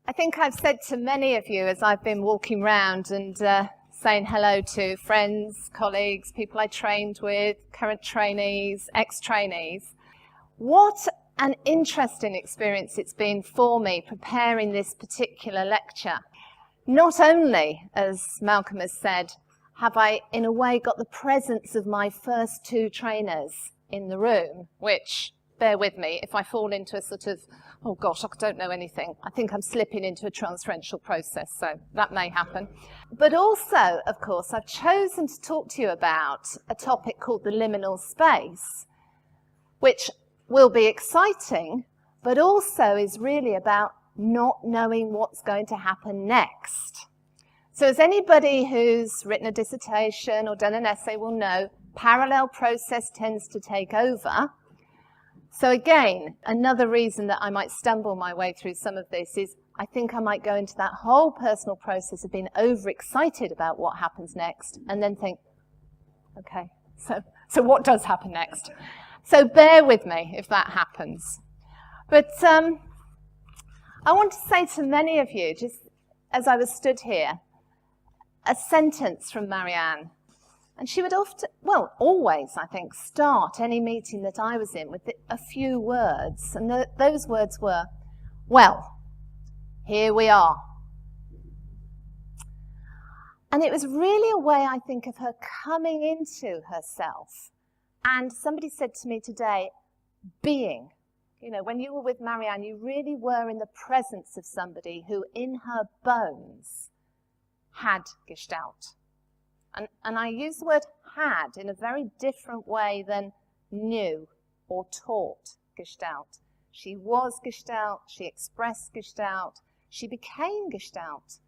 I think I've said to many of you as I've been walking around and saying hello to friends, colleagues, people I trained with, current trainees, ex-trainees, what an interesting experience it's been for me preparing this particular lecture. Not only, as Malcolm has said, have I in a way got the presence of my first two trainers in the room, which, bear with me, if I fall into a sort of, oh gosh, I don't know anything, I think I'm slipping into a transferential process, so that may happen. But also, of course, I've chosen to talk to you about a topic called the liminal space, which will be exciting, but also is really about not knowing what's going to happen next. So as anybody who's written a dissertation or done an essay will know, parallel process tends to take over. So again, another reason that I might stumble my way through some of this is I think I might go into that whole personal process of being overexcited about what happens next and then think, okay, so what does happen next? So bear with me if that happens. But I want to say to many of you, just as I was stood here, a sentence from Marianne. And she would often, well, always, I think, start any meeting that I was in with a few words. And those words were, well, here we are. And it was really a way, I think, of her coming into herself. And somebody said to me today, being. You know, when you were with Marianne, you really were in the presence of somebody who, in her bones, had Gestalt. And I use the word had in a very different way than knew or taught Gestalt. She was Gestalt, she expressed Gestalt, she became Gestalt.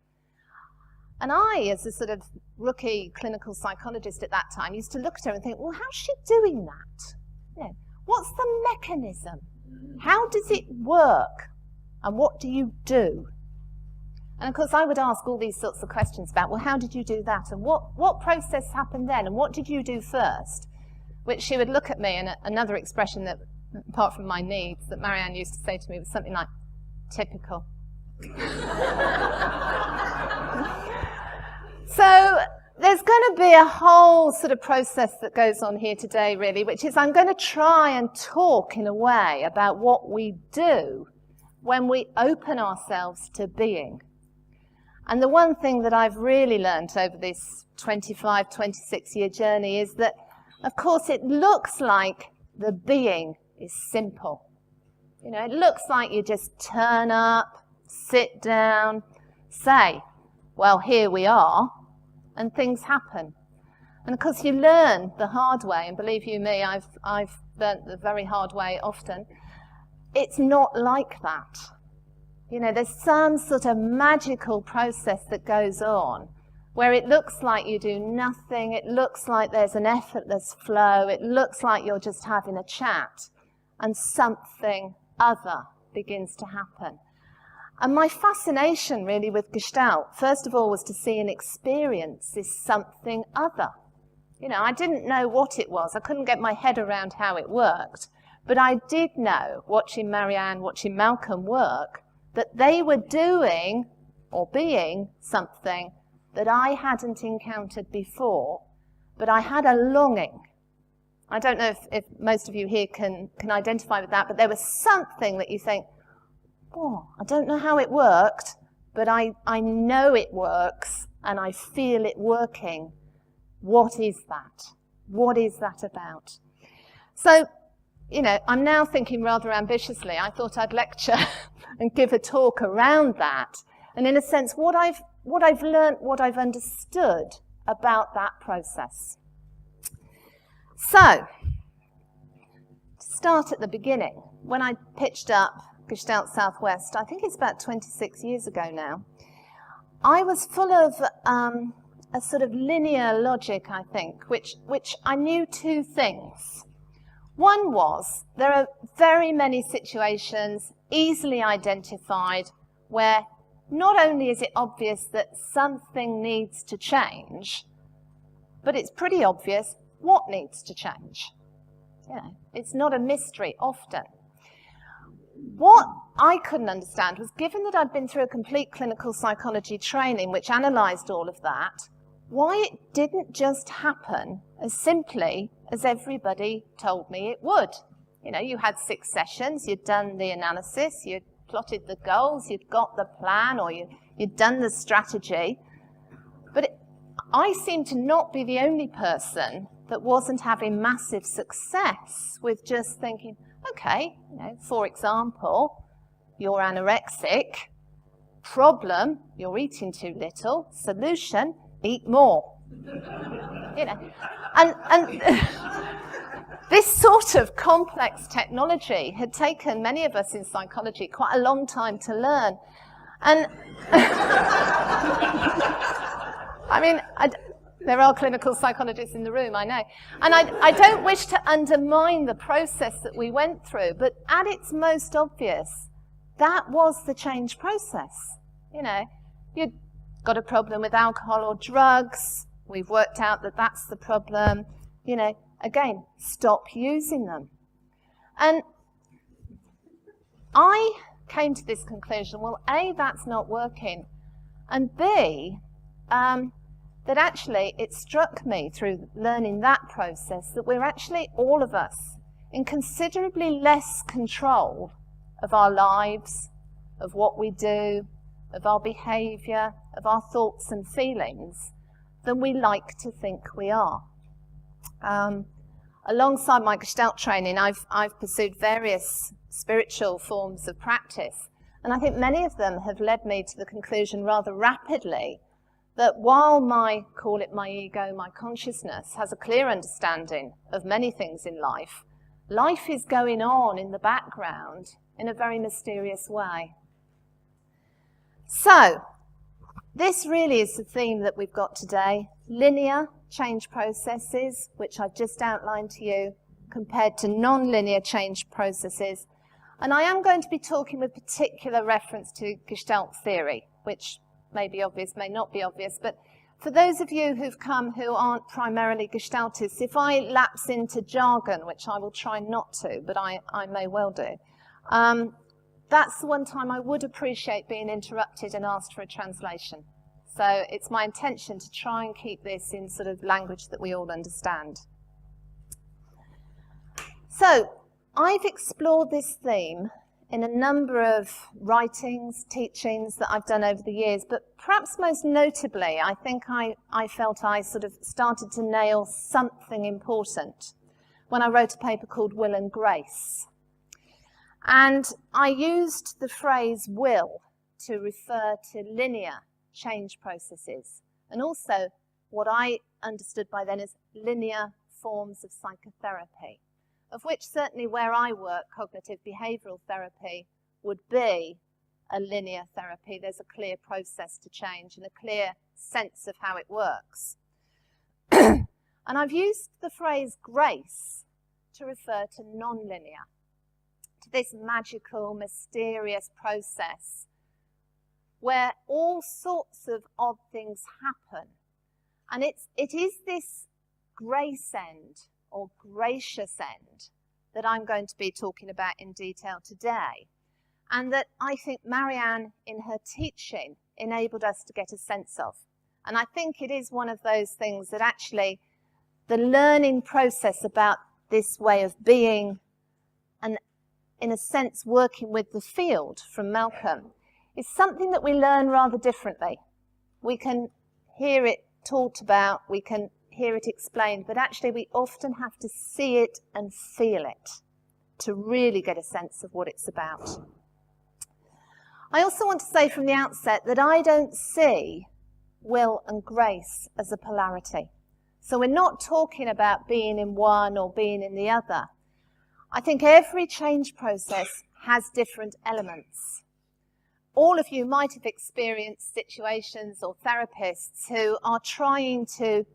And I, as a sort of rookie clinical psychologist at that time, used to look at her and think, well, how's she doing that? You know, what's the mechanism? How does it work? And what do you do? And of course, I would ask all these sorts of questions about, well, how did you do that? And what process happened then? And what did you do first? Which she would look at me, and another expression that, apart from my needs, that Marianne used to say to me was something like, typical. So there's going to be a whole sort of process that goes on here today, really, which is I'm going to try and talk in a way about what we do when we open ourselves to being. And the one thing that I've really learned over this 25, 26-year journey is that, of course, it looks like the being is simple. You know, it looks like you just turn up, sit down, say, well, here we are, and things happen. And of course, you learn the hard way, and believe you me, I've learnt the very hard way often. It's not like that. You know, there's some sort of magical process that goes on where it looks like you do nothing, it looks like there's an effortless flow, it looks like you're just having a chat, and something other begins to happen. And my fascination really with Gestalt, first of all, was to see and experience this something other. You know, I didn't know what it was. I couldn't get my head around how it worked. But I did know, watching Marianne, watching Malcolm work, that they were doing or being something that I hadn't encountered before, but I had a longing. I don't know if most of you here can identify with that, but there was something that you think, oh, I don't know how it worked, but I know it works and I feel it working. What is that? What is that about? So, you know, I'm now thinking rather ambitiously. I thought I'd lecture and give a talk around that. And in a sense, what I've learnt, what I've understood about that process. So, to start at the beginning, when I pitched up Gestalt Southwest, I think it's about 26 years ago now, I was full of a sort of linear logic, I think, which I knew two things. One was, there are very many situations easily identified where not only is it obvious that something needs to change, but it's pretty obvious what needs to change. You know, it's not a mystery often. what I couldn't understand was, given that I'd been through a complete clinical psychology training which analysed all of that, why it didn't just happen as simply as everybody told me it would. You know, you had 6 sessions, you'd done the analysis, you'd plotted the goals, you'd got the plan, or you'd done the strategy. But I seemed to not be the only person that wasn't having massive success with just thinking, okay, you know, for example, you're anorexic. Problem, you're eating too little. Solution, eat more. You know, and this sort of complex technology had taken many of us in psychology quite a long time to learn. And I mean, there are clinical psychologists in the room, I know. And I don't wish to undermine the process that we went through, but at its most obvious, that was the change process. You know, you'd got a problem with alcohol or drugs. We've worked out that that's the problem. You know, again, stop using them. And I came to this conclusion, well, A, that's not working, and B, that actually it struck me through learning that process that we're actually, all of us, in considerably less control of our lives, of what we do, of our behaviour, of our thoughts and feelings than we like to think we are. Alongside my Gestalt training, I've pursued various spiritual forms of practice, and I think many of them have led me to the conclusion rather rapidly that while call it my ego, my consciousness, has a clear understanding of many things in life, life is going on in the background in a very mysterious way. So, this really is the theme that we've got today. Linear change processes, which I've just outlined to you, compared to non-linear change processes. And I am going to be talking with particular reference to Gestalt theory, which may be obvious, may not be obvious, but for those of you who've come who aren't primarily Gestaltists, if I lapse into jargon, which I will try not to, but I may well do, that's the one time I would appreciate being interrupted and asked for a translation. So it's my intention to try and keep this in sort of language that we all understand. So I've explored this theme in a number of writings, teachings that I've done over the years, but perhaps most notably, I think I felt I sort of started to nail something important when I wrote a paper called Will and Grace. And I used the phrase will to refer to linear change processes, and also what I understood by then as linear forms of psychotherapy, of which certainly where I work, cognitive behavioural therapy would be a linear therapy. There's a clear process to change and a clear sense of how it works. And I've used the phrase grace to refer to non-linear, to this magical, mysterious process where all sorts of odd things happen. And it is this grace end, or gracious end, that I'm going to be talking about in detail today, and that I think Marianne, in her teaching, enabled us to get a sense of. And I think it is one of those things that actually the learning process about this way of being, and in a sense working with the field from Malcolm, is something that we learn rather differently. We can hear it talked about, we can hear it explained, but actually we often have to see it and feel it to really get a sense of what it's about. I also want to say from the outset that I don't see will and grace as a polarity. So we're not talking about being in one or being in the other. I think every change process has different elements. All of you might have experienced situations or therapists who are trying to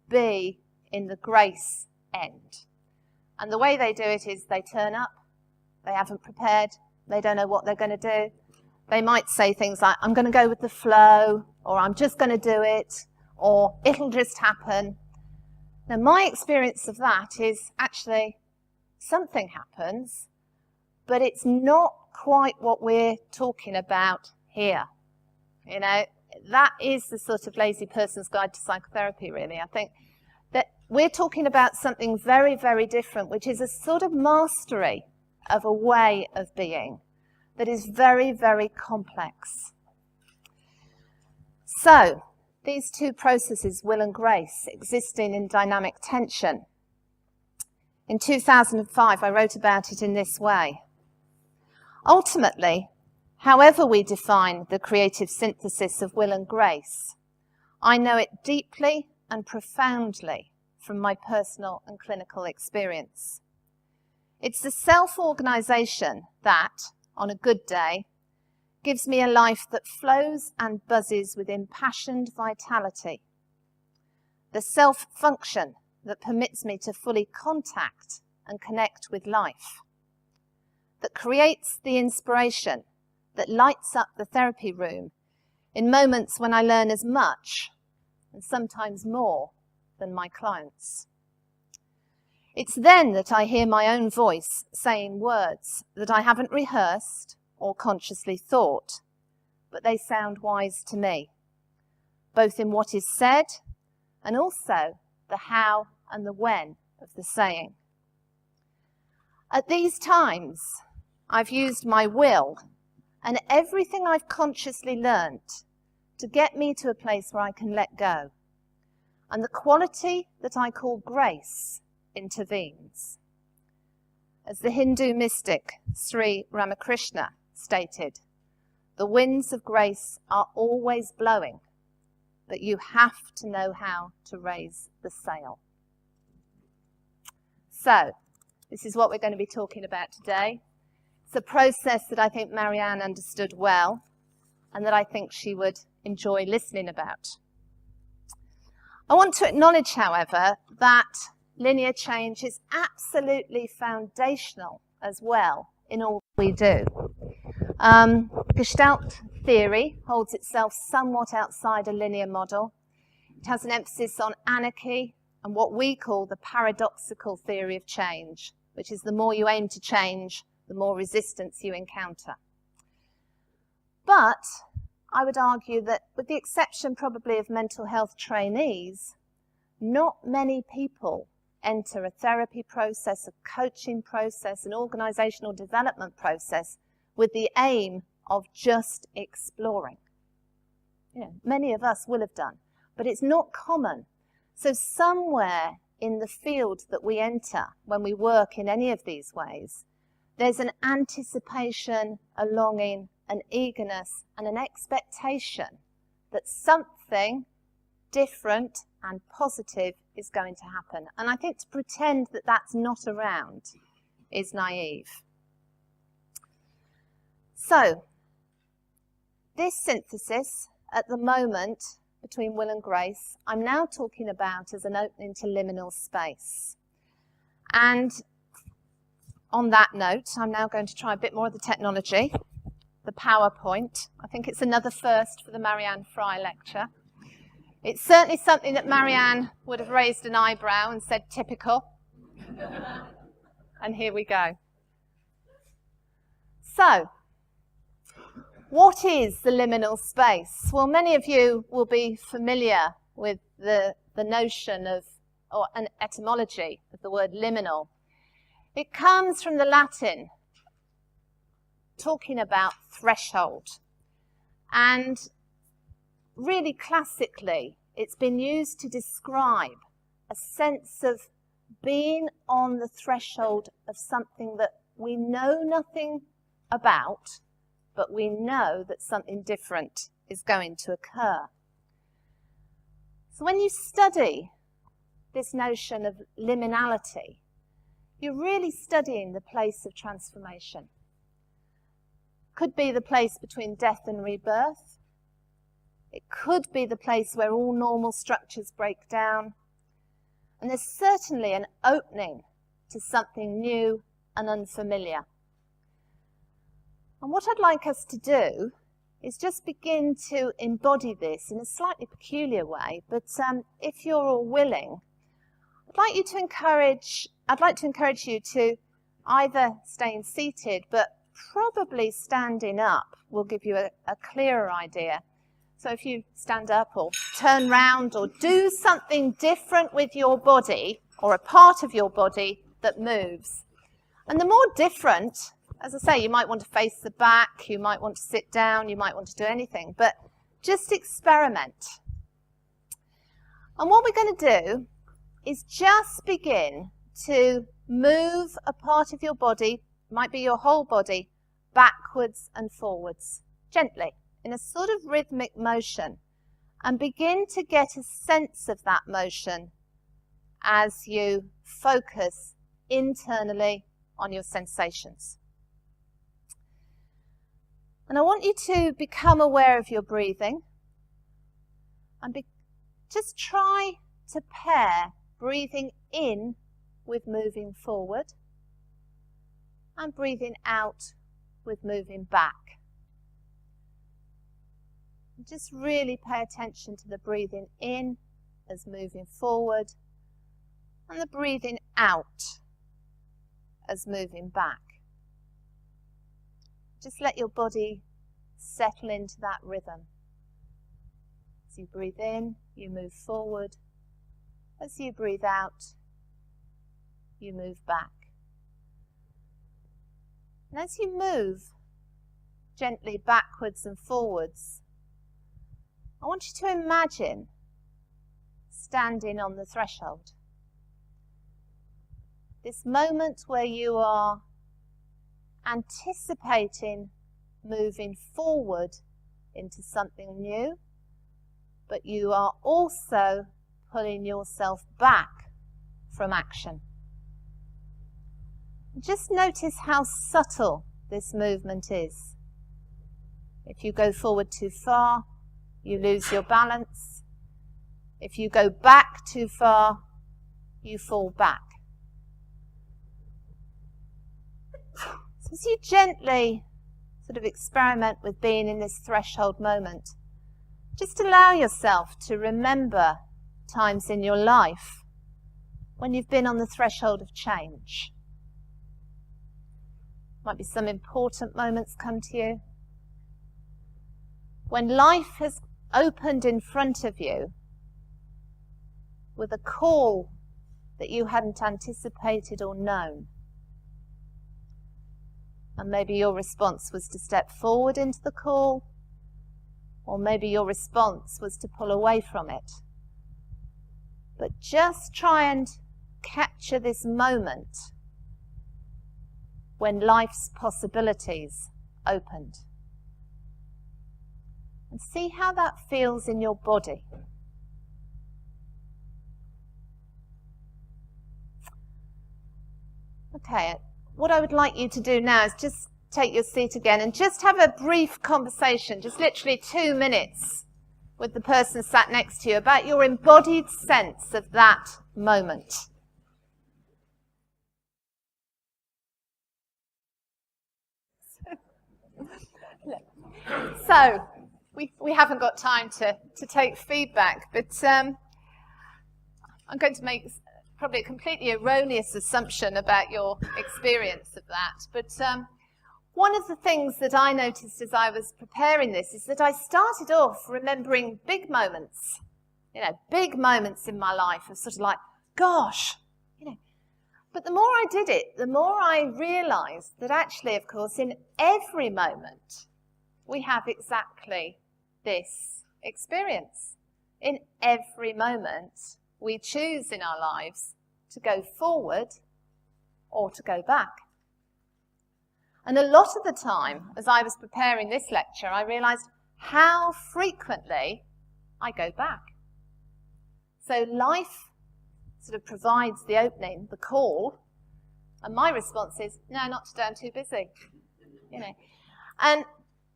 be in the grace end. And the way they do it is they turn up, they haven't prepared, they don't know what they're going to do. They might say things like, I'm going to go with the flow, or I'm just going to do it, or it'll just happen. Now, my experience of that is actually something happens, but it's not quite what we're talking about here. You know, that is the sort of lazy person's guide to psychotherapy, really. I think that we're talking about something very, very different, which is a sort of mastery of a way of being that is very, very complex. So, these two processes, will and grace, existing in dynamic tension. In 2005, I wrote about it in this way. Ultimately, however we define the creative synthesis of will and grace, I know it deeply and profoundly from my personal and clinical experience. It's the self-organization that, on a good day, gives me a life that flows and buzzes with impassioned vitality. The self-function that permits me to fully contact and connect with life. That creates the inspiration that lights up the therapy room in moments when I learn as much, and sometimes more, than my clients. It's then that I hear my own voice saying words that I haven't rehearsed or consciously thought, but they sound wise to me, both in what is said and also the how and the when of the saying. At these times, I've used my will and everything I've consciously learnt to get me to a place where I can let go. And the quality that I call grace intervenes. As the Hindu mystic Sri Ramakrishna stated, the winds of grace are always blowing, but you have to know how to raise the sail. So, this is what we're going to be talking about today. It's a process that I think Marianne understood well and that I think she would enjoy listening about. I want to acknowledge, however, that linear change is absolutely foundational as well in all we do. Gestalt theory holds itself somewhat outside a linear model. It has an emphasis on anarchy and what we call the paradoxical theory of change, which is the more you aim to change, the more resistance you encounter. But I would argue that, with the exception probably of mental health trainees, not many people enter a therapy process, a coaching process, an organizational development process with the aim of just exploring. You know, many of us will have done, but it's not common. So somewhere in the field that we enter when we work in any of these ways, there's an anticipation, a longing, an eagerness, and an expectation that something different and positive is going to happen. And I think to pretend that that's not around is naive. So, this synthesis at the moment between will and grace, I'm now talking about as an opening to liminal space. And on that note, I'm now going to try a bit more of the technology, the PowerPoint. I think it's another first for the Marianne Fry lecture. It's certainly something that Marianne would have raised an eyebrow and said, typical. And here we go. So, what is the liminal space? Well, many of you will be familiar with the notion of, or an etymology of the word liminal. It comes from the Latin, talking about threshold. And really classically, it's been used to describe a sense of being on the threshold of something that we know nothing about, but we know that something different is going to occur. So when you study this notion of liminality, you're really studying the place of transformation. Could be the place between death and rebirth. It could be the place where all normal structures break down. And there's certainly an opening to something new and unfamiliar. And what I'd like us to do is just begin to embody this in a slightly peculiar way, but if you're all willing, I'd like to encourage you to either staying seated, but probably standing up will give you a clearer idea. So if you stand up or turn round or do something different with your body or a part of your body that moves. And the more different, as I say, you might want to face the back, you might want to sit down, you might want to do anything, but just experiment. And what we're going to do is just begin to move a part of your body, might be your whole body, backwards and forwards, gently, in a sort of rhythmic motion, and begin to get a sense of that motion as you focus internally on your sensations. And I want you to become aware of your breathing and just try to pair breathing in with moving forward and breathing out with moving back. And just really pay attention to the breathing in as moving forward and the breathing out as moving back. Just let your body settle into that rhythm. As you breathe in, you move forward. As you breathe out, you move back. And as you move gently backwards and forwards, I want you to imagine standing on the threshold. This moment where you are anticipating moving forward into something new, but you are also pulling yourself back from action. Just notice how subtle this movement is. If you go forward too far, you lose your balance. If you go back too far, you fall back. So as you gently sort of experiment with being in this threshold moment, just allow yourself to remember times in your life when you've been on the threshold of change. Might be some important moments come to you. When life has opened in front of you with a call that you hadn't anticipated or known. And maybe your response was to step forward into the call, or maybe your response was to pull away from it. But just try and capture this moment when life's possibilities opened. And see how that feels in your body. Okay, what I would like you to do now is just take your seat again and just have a brief conversation, just literally 2 minutes, with the person sat next to you about your embodied sense of that moment. So, we haven't got time to take feedback, but I'm going to make probably a completely erroneous assumption about your experience of that. But one of the things that I noticed as I was preparing this is that I started off remembering big moments, big moments in my life of sort of like, gosh, But the more I did it, the more I realized that actually, of course, in every moment, we have exactly this experience. In every moment, we choose in our lives to go forward or to go back. And a lot of the time, as I was preparing this lecture, I realized how frequently I go back. So life sort of provides the opening, the call, and my response is, no, not today, I'm too busy. And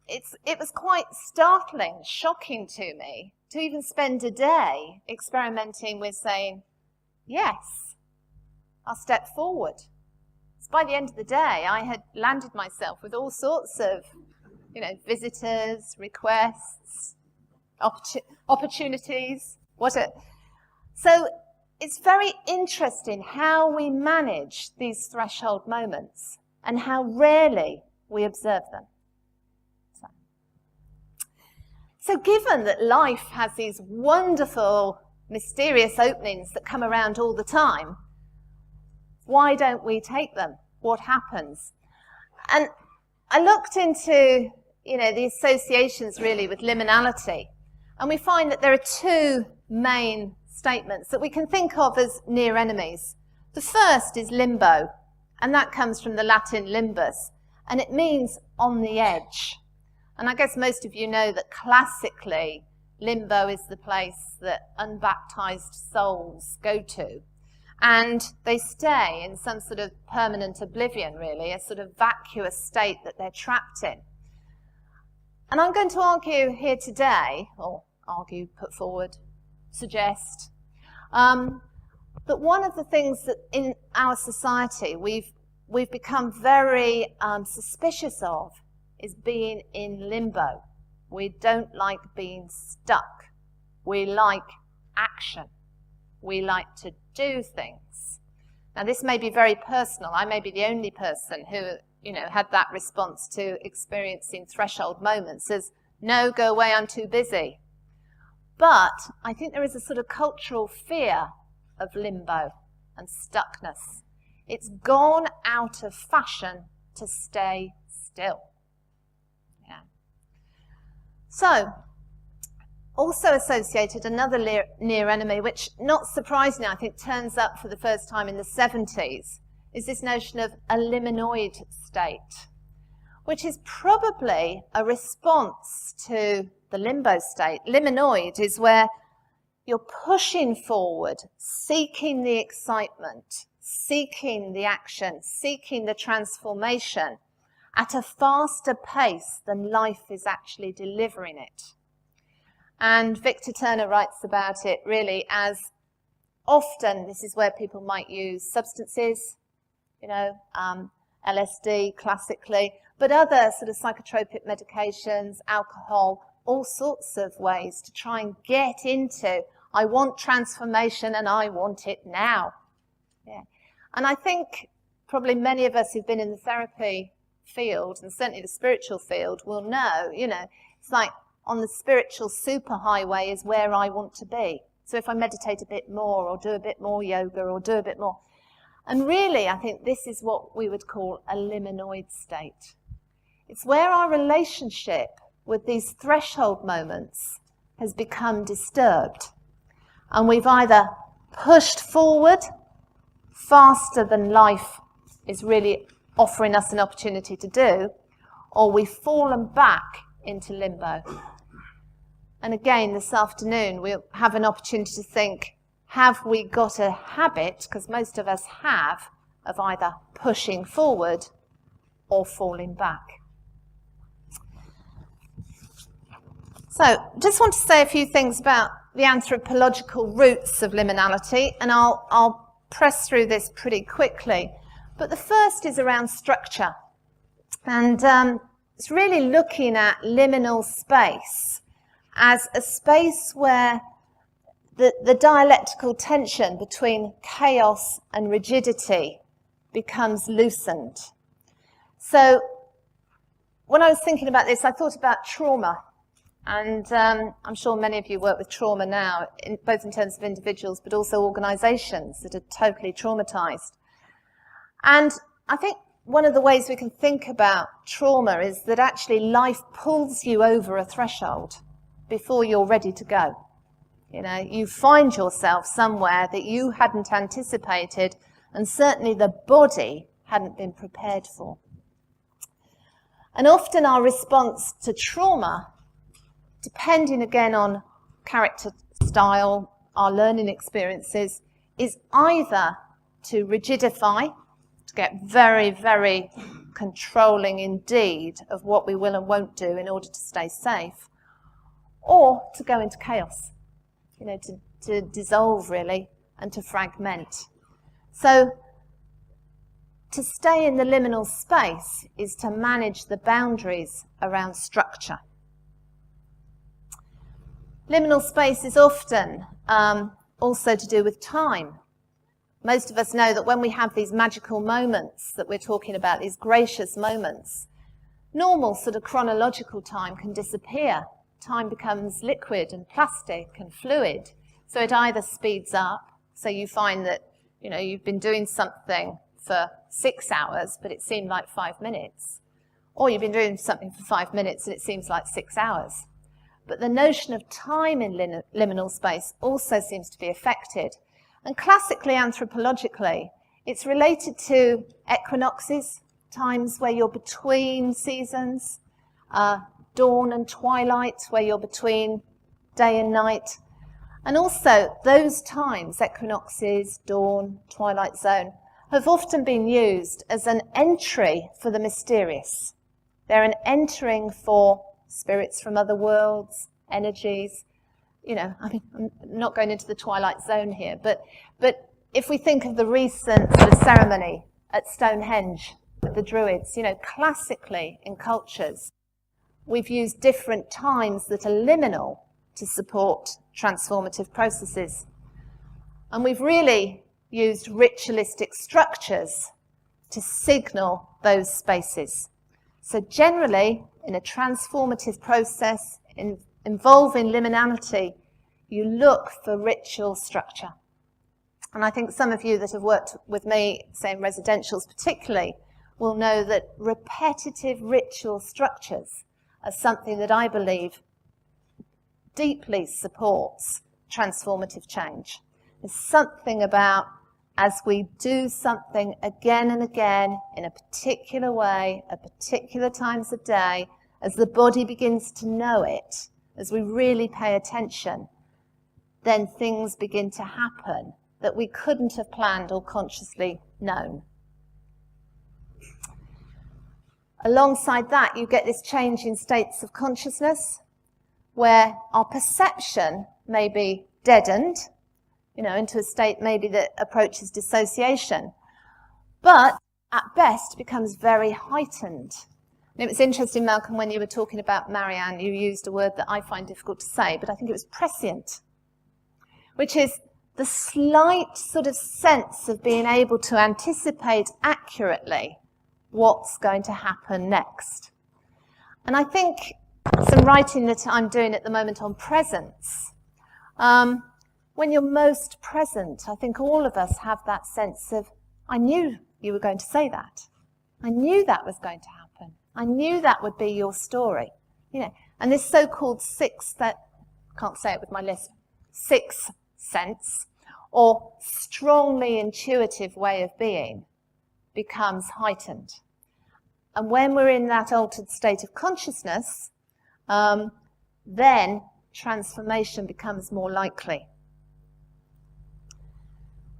it was quite startling, shocking to me to even spend a day experimenting with saying, yes, I'll step forward. So by the end of the day, I had landed myself with all sorts of, visitors, requests, opportunities, So it's very interesting how we manage these threshold moments and how rarely we observe them. So given that life has these wonderful, mysterious openings that come around all the time, why don't we take them? What happens? And I looked into, the associations really with liminality, and we find that there are two main statements that we can think of as near enemies. The first is limbo, and that comes from the Latin limbus, and it means on the edge. And I guess most of you know that classically, limbo is the place that unbaptized souls go to. And they stay in some sort of permanent oblivion, really, a sort of vacuous state that they're trapped in. And I'm going to argue here today, or argue, put forward, suggest, that one of the things that in our society we've become very suspicious of is being in limbo. We don't like being stuck. We like action. We like to do things. Now, this may be very personal. I may be the only person who, had that response to experiencing threshold moments as, no, go away, I'm too busy. But I think there is a sort of cultural fear of limbo and stuckness. It's gone out of fashion to stay still. Yeah. So, also associated, another near enemy, which, not surprisingly, I think turns up for the first time in the 70s, is this notion of a liminoid state, which is probably a response to the limbo state. Liminoid is where you're pushing forward, seeking the excitement, seeking the action, seeking the transformation at a faster pace than life is actually delivering it. And Victor Turner writes about it really as often, this is where people might use substances, LSD classically, but other sort of psychotropic medications, alcohol, all sorts of ways to try and get into, I want transformation and I want it now. Yeah. And I think probably many of us who've been in the therapy field, and certainly the spiritual field, will know, it's like on the spiritual superhighway is where I want to be. So if I meditate a bit more or do a bit more yoga or do a bit more. And really, I think this is what we would call a liminoid state. It's where our relationship with these threshold moments has become disturbed. And we've either pushed forward faster than life is really offering us an opportunity to do, or we've fallen back into limbo. And again, this afternoon, we'll have an opportunity to think, have we got a habit, because most of us have, of either pushing forward or falling back? So, just want to say a few things about the anthropological roots of liminality, and I'll press through this pretty quickly. But the first is around structure. And it's really looking at liminal space as a space where the dialectical tension between chaos and rigidity becomes loosened. So when I was thinking about this, I thought about trauma. And I'm sure many of you work with trauma now, both in terms of individuals, but also organisations that are totally traumatised. And I think one of the ways we can think about trauma is that actually life pulls you over a threshold before you're ready to go. You find yourself somewhere that you hadn't anticipated, and certainly the body hadn't been prepared for. And often our response to trauma, depending again on character style, our learning experiences, is either to rigidify, to get very, very controlling indeed of what we will and won't do in order to stay safe, or to go into chaos, to dissolve really and to fragment. So to stay in the liminal space is to manage the boundaries around structure. Liminal space is often also to do with time. Most of us know that when we have these magical moments that we're talking about, these gracious moments, normal sort of chronological time can disappear. Time becomes liquid and plastic and fluid. So it either speeds up, so you find that, you've been doing something for 6 hours, but it seemed like 5 minutes. Or you've been doing something for 5 minutes and it seems like 6 hours. But the notion of time in liminal space also seems to be affected. And classically, anthropologically, it's related to equinoxes, times where you're between seasons, dawn and twilight, where you're between day and night. And also, those times, equinoxes, dawn, twilight zone, have often been used as an entry for the mysterious. They're an entering for spirits from other worlds, energies. I'm not going into the twilight zone here, but if we think of the recent sort of ceremony at Stonehenge with the Druids, classically in cultures, we've used different times that are liminal to support transformative processes. And we've really used ritualistic structures to signal those spaces. So generally, in a transformative process involving liminality, you look for ritual structure. And I think some of you that have worked with me, say in residentials particularly, will know that repetitive ritual structures are something that I believe deeply supports transformative change. There's something about, as we do something again and again in a particular way, at particular times of day, as the body begins to know it, as we really pay attention, then things begin to happen that we couldn't have planned or consciously known. Alongside that, you get this change in states of consciousness, where our perception may be deadened, into a state maybe that approaches dissociation, but at best becomes very heightened. And it was interesting, Malcolm, when you were talking about Marianne, you used a word that I find difficult to say, but I think it was prescient, which is the slight sort of sense of being able to anticipate accurately what's going to happen next. And I think some writing that I'm doing at the moment on presence, when you're most present, I think all of us have that sense of, I knew you were going to say that. I knew that was going to happen. I knew that would be your story. And this so-called can't say it with my lisp, sixth sense, or strongly intuitive way of being becomes heightened. And when we're in that altered state of consciousness, then transformation becomes more likely.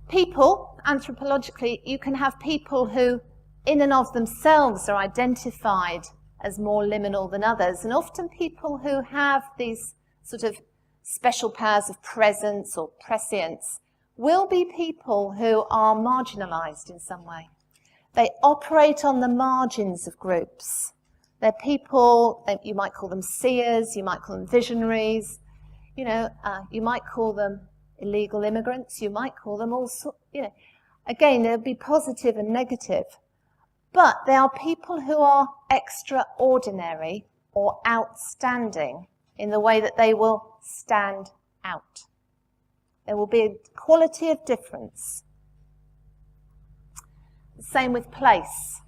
People, anthropologically, you can have people who in and of themselves are identified as more liminal than others, and often people who have these sort of special powers of presence or prescience will be people who are marginalized in some way. They operate on the margins of groups. They're people, you might call them seers, you might call them visionaries, you might call them illegal immigrants, you might call them all sorts, Again, there'll be positive and negative, but they are people who are extraordinary or outstanding in the way that they will stand out. There will be a quality of difference. The same with place.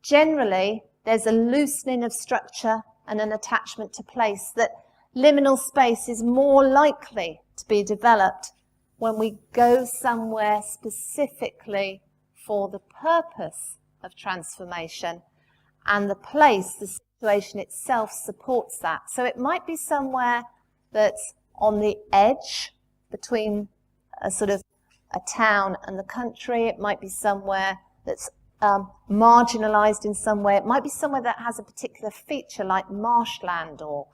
Generally, there's a loosening of structure and an attachment to place that liminal space is more likely to be developed when we go somewhere specifically for the purpose of transformation, and the place, the situation itself supports that. So it might be somewhere that's on the edge between a sort of a town and the country. It might be somewhere that's marginalized in some way. It might be somewhere that has a particular feature like marshland or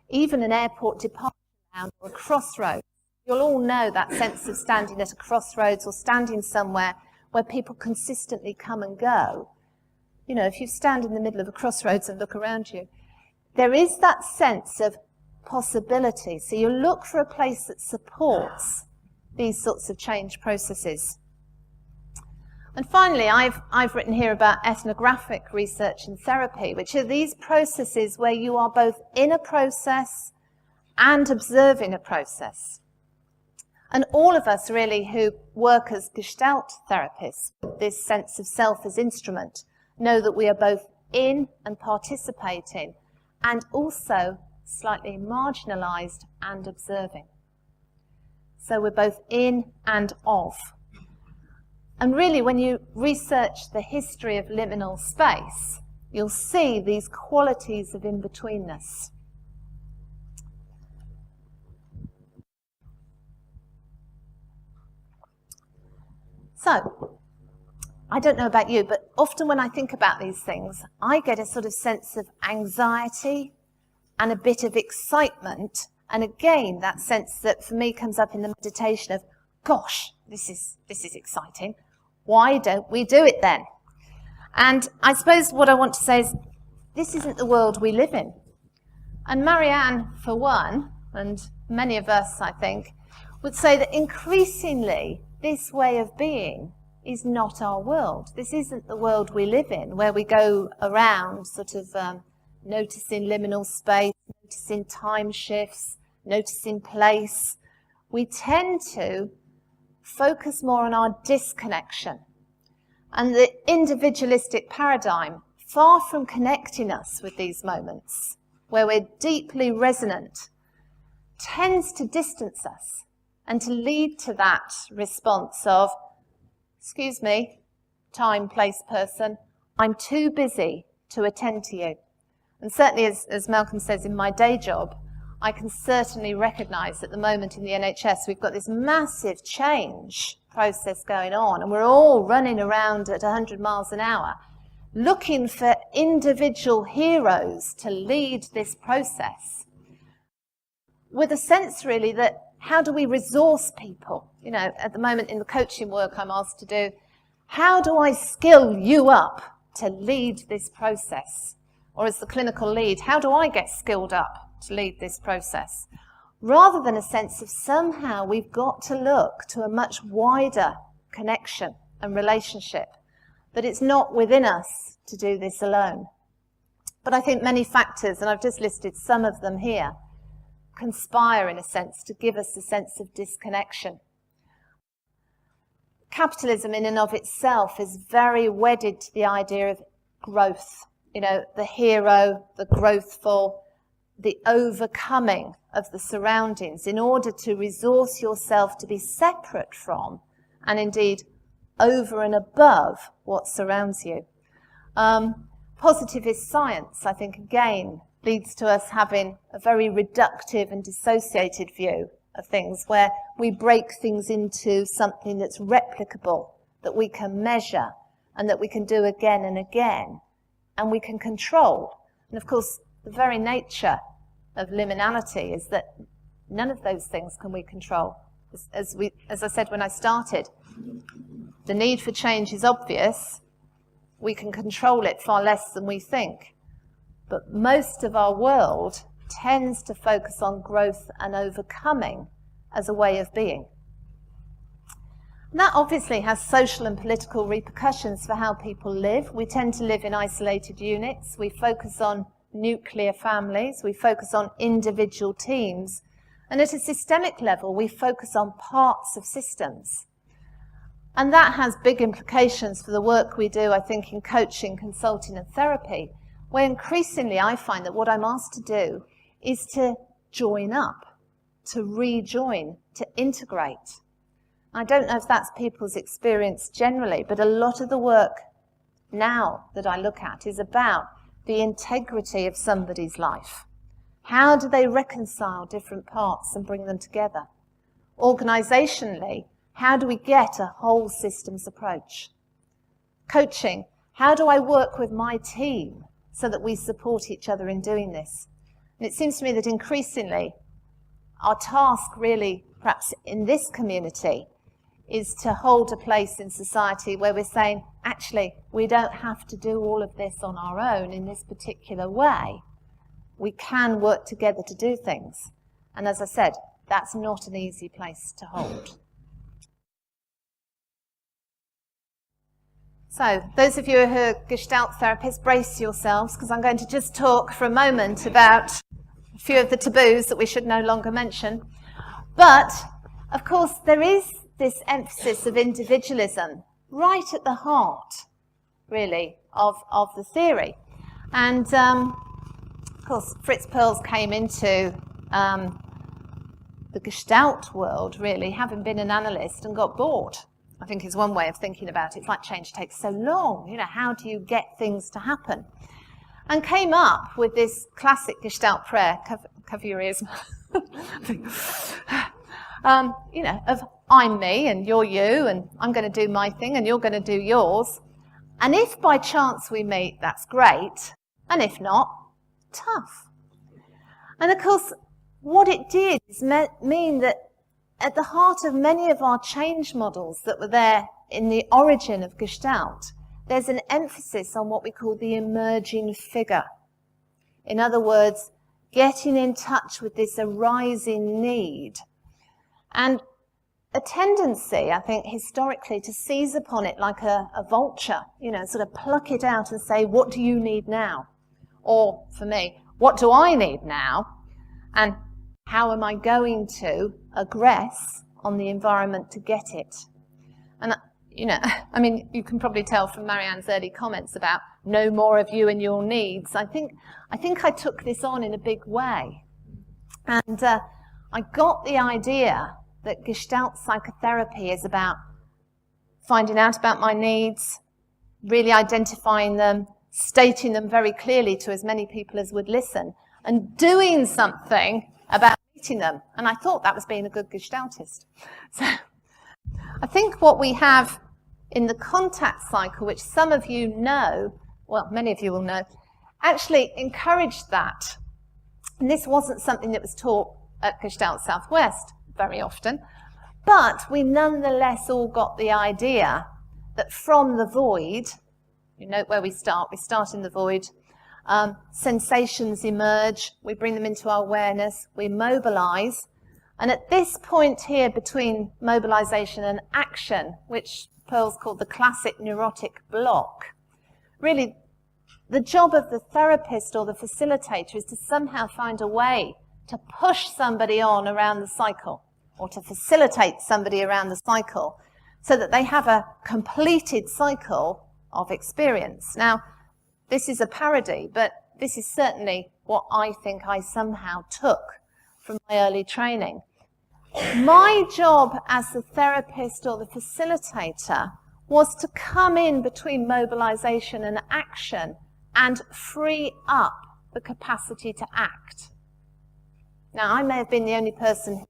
even an airport departure ground or a crossroads. You'll all know that sense of standing at a crossroads or standing somewhere where people consistently come and go. If you stand in the middle of a crossroads and look around you, there is that sense of possibility. So you look for a place that supports these sorts of change processes. And finally, I've written here about ethnographic research and therapy, which are these processes where you are both in a process and observing a process. And all of us really who work as Gestalt therapists, this sense of self as instrument, know that we are both in and participating, and also slightly marginalised and observing. So we're both in and of. And really, when you research the history of liminal space, you'll see these qualities of in-betweenness. So, I don't know about you, but often when I think about these things, I get a sort of sense of anxiety and a bit of excitement. And again, that sense that for me comes up in the meditation of, gosh, this is exciting. Why don't we do it then? And I suppose what I want to say is, this isn't the world we live in. And Marianne, for one, and many of us, I think, would say that increasingly this way of being is not our world. This isn't the world we live in, where we go around sort of noticing liminal space, noticing time shifts, noticing place. We tend to focus more on our disconnection. And the individualistic paradigm, far from connecting us with these moments, where we're deeply resonant, tends to distance us and to lead to that response of, excuse me, time, place, person, I'm too busy to attend to you. And certainly, as Malcolm says, in my day job, I can certainly recognise at the moment in the NHS we've got this massive change process going on, and we're all running around at 100 miles an hour looking for individual heroes to lead this process, with a sense really that how do we resource people? You know, at the moment in the coaching work I'm asked to do, how do I skill you up to lead this process? Or as the clinical lead, how do I get skilled up to lead this process? Rather than a sense of somehow we've got to look to a much wider connection and relationship, that it's not within us to do this alone. But I think many factors, and I've just listed some of them here, conspire in a sense to give us a sense of disconnection. Capitalism in and of itself is very wedded to the idea of growth. You know, the hero, the growthful, the overcoming of the surroundings in order to resource yourself to be separate from, and indeed over and above, what surrounds you. Positivist science, I think, again, leads to us having a very reductive and dissociated view of things, where we break things into something that's replicable, that we can measure, and that we can do again and again, and we can control. And of course, the very nature of liminality is that none of those things can we control. As I said when I started, the need for change is obvious. We can control it far less than we think. But most of our world tends to focus on growth and overcoming as a way of being. And that obviously has social and political repercussions for how people live. We tend to live in isolated units. We focus on nuclear families. We focus on individual teams. And at a systemic level, we focus on parts of systems. And that has big implications for the work we do, I think, in coaching, consulting and therapy, where increasingly I find that what I'm asked to do is to join up, to rejoin, to integrate. I don't know if that's people's experience generally, but a lot of the work now that I look at is about the integrity of somebody's life. How do they reconcile different parts and bring them together? Organisationally, how do we get a whole systems approach? Coaching, how do I work with my team so that we support each other in doing this? And it seems to me that increasingly our task really, perhaps in this community, is to hold a place in society where we're saying, actually, we don't have to do all of this on our own in this particular way. We can work together to do things. And as I said, that's not an easy place to hold. So, those of you who are Gestalt therapists, brace yourselves, because I'm going to just talk for a moment about a few of the taboos that we should no longer mention. But, of course, there is this emphasis of individualism right at the heart, really, of the theory. And, of course, Fritz Perls came into the Gestalt world, really, having been an analyst, and got bored. I think is one way of thinking about it. It's like change takes so long. You know, how do you get things to happen? And came up with this classic Gestalt prayer, cover your ears, you know, of I'm me and you're you, and I'm going to do my thing and you're going to do yours. And if by chance we meet, that's great. And if not, tough. And of course, what it did is mean that at the heart of many of our change models that were there in the origin of Gestalt, there's an emphasis on what we call the emerging figure. In other words, getting in touch with this arising need. And a tendency, I think, historically, to seize upon it like a vulture, you know, sort of pluck it out and say, what do you need now? Or, for me, what do I need now? And how am I going to aggress on the environment to get it? And, you know, I mean, you can probably tell from Marianne's early comments about no more of you and your needs. I think I took this on in a big way. And I got the idea that Gestalt psychotherapy is about finding out about my needs, really identifying them, stating them very clearly to as many people as would listen, and doing something about meeting them. And I thought that was being a good Gestaltist. So I think what we have in the contact cycle, which some of you know, well, many of you will know, actually encouraged that. And this wasn't something that was taught at Gestalt Southwest very often, but we nonetheless all got the idea that from the void, you note where we start in the void, sensations emerge, we bring them into our awareness, we mobilize, and at this point here between mobilization and action, which Perls called the classic neurotic block, really the job of the therapist or the facilitator is to somehow find a way to push somebody on around the cycle, or to facilitate somebody around the cycle, so that they have a completed cycle of experience. Now, this is a parody, but this is certainly what I think I somehow took from my early training. My job as the therapist or the facilitator was to come in between mobilization and action and free up the capacity to act. Now, I may have been the only person who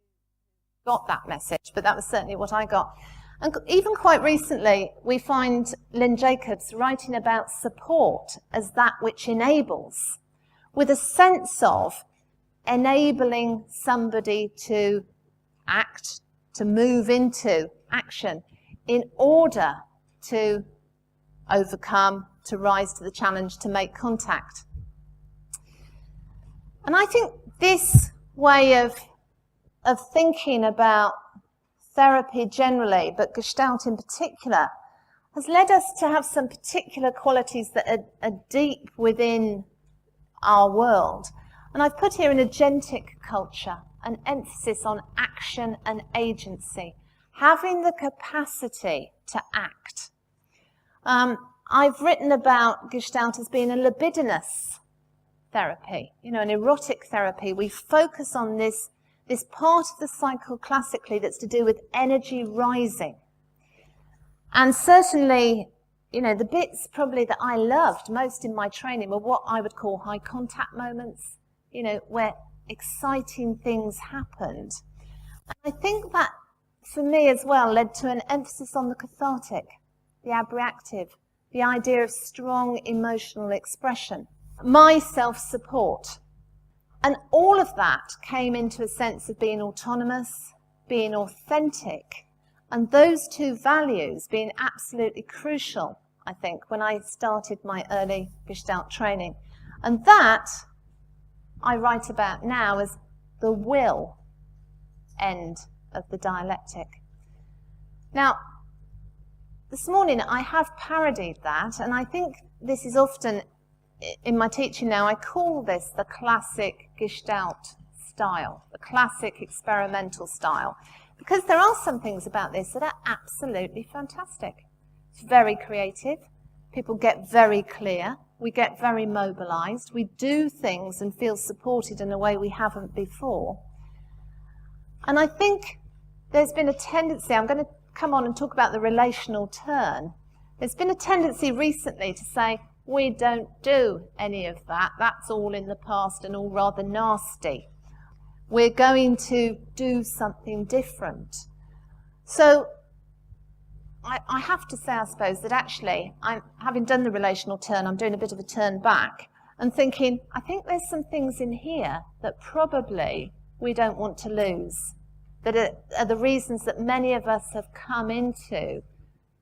got that message, but that was certainly what I got. And even quite recently, we find Lynn Jacobs writing about support as that which enables, with a sense of enabling somebody to act, to move into action, in order to overcome, to rise to the challenge, to make contact. And I think this way of thinking about therapy generally, but Gestalt in particular, has led us to have some particular qualities that are deep within our world. And I've put here an agentic culture, an emphasis on action and agency, having the capacity to act. I've written about Gestalt as being a libidinous therapy, you know, an erotic therapy. We focus on this part of the cycle classically that's to do with energy rising. And certainly, you know, the bits probably that I loved most in my training were what I would call high contact moments, you know, where exciting things happened. And I think that, for me as well, led to an emphasis on the cathartic, the abreactive, the idea of strong emotional expression, my self-support. And all of that came into a sense of being autonomous, being authentic, and those two values being absolutely crucial, I think, when I started my early Gestalt training. And that I write about now as the will end of the dialectic. Now, this morning I have parodied that, and I think this is often, in my teaching now, I call this the classic Gestalt style, the classic experimental style, because there are some things about this that are absolutely fantastic. It's very creative, people get very clear, we get very mobilized, we do things and feel supported in a way we haven't before. And I think there's been a tendency, I'm going to come on and talk about the relational turn. There's been a tendency recently to say, we don't do any of that, that's all in the past and all rather nasty. We're going to do something different. So I have to say, I suppose, that actually, having done the relational turn, I'm doing a bit of a turn back and thinking, I think there's some things in here that probably we don't want to lose, that are the reasons that many of us have come into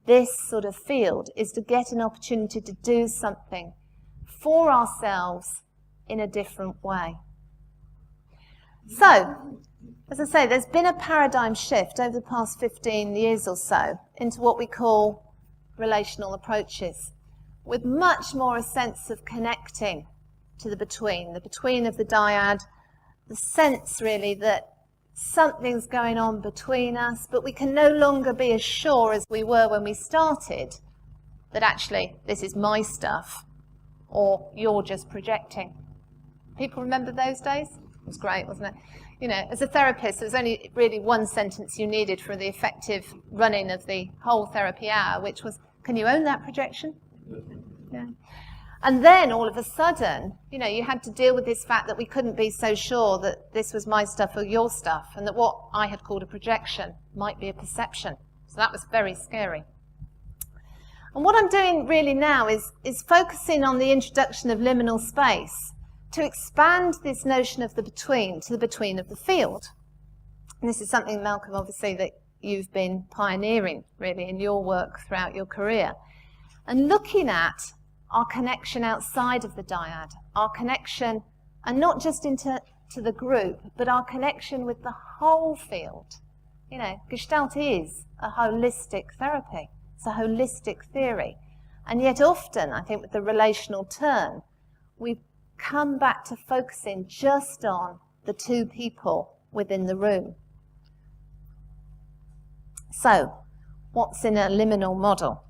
this sort of field, is to get an opportunity to do something for ourselves in a different way. So, as I say, there's been a paradigm shift over the past 15 years or so into what we call relational approaches, with much more a sense of connecting to the between of the dyad, the sense really that something's going on between us, but we can no longer be as sure as we were when we started that actually this is my stuff or you're just projecting. People remember those days? It was great, wasn't it? You know, as a therapist, there was only really one sentence you needed for the effective running of the whole therapy hour, which was, can you own that projection? Yeah. And then all of a sudden, you know, you had to deal with this fact that we couldn't be so sure that this was my stuff or your stuff, and that what I had called a projection might be a perception. So that was very scary. And what I'm doing really now is focusing on the introduction of liminal space to expand this notion of the between to the between of the field. And this is something, Malcolm, obviously, that you've been pioneering really in your work throughout your career. And looking at our connection outside of the dyad, our connection, and not just into the group, but our connection with the whole field. You know, Gestalt is a holistic therapy. It's a holistic theory. And yet often, I think with the relational turn, we've come back to focusing just on the two people within the room. So, what's in a liminal model?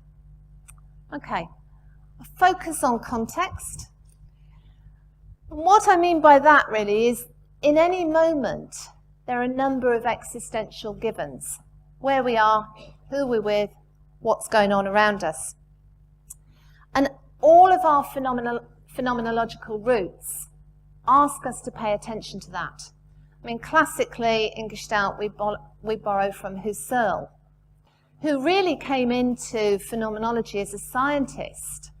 Okay. Focus on context. And what I mean by that really is, in any moment, there are a number of existential gibbons. Where we are, who we're with, what's going on around us. And all of our phenomenological roots ask us to pay attention to that. I mean, classically in Gestalt, we borrow from Husserl, who really came into phenomenology as a scientist,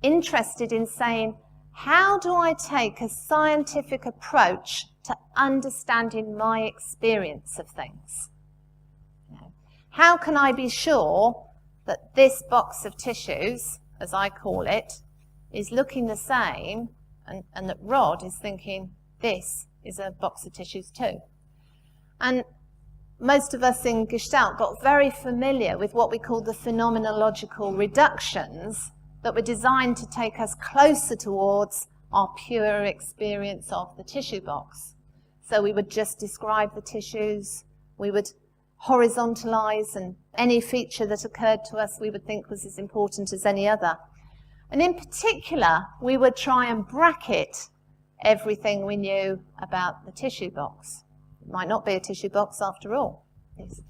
interested in saying, how do I take a scientific approach to understanding my experience of things? You know, how can I be sure that this box of tissues, as I call it, is looking the same, and that Rod is thinking, this is a box of tissues too? And most of us in Gestalt got very familiar with what we call the phenomenological reductions that were designed to take us closer towards our pure experience of the tissue box. So we would just describe the tissues, we would horizontalize, and any feature that occurred to us we would think was as important as any other. And in particular, we would try and bracket everything we knew about the tissue box. It might not be a tissue box after all. Yes.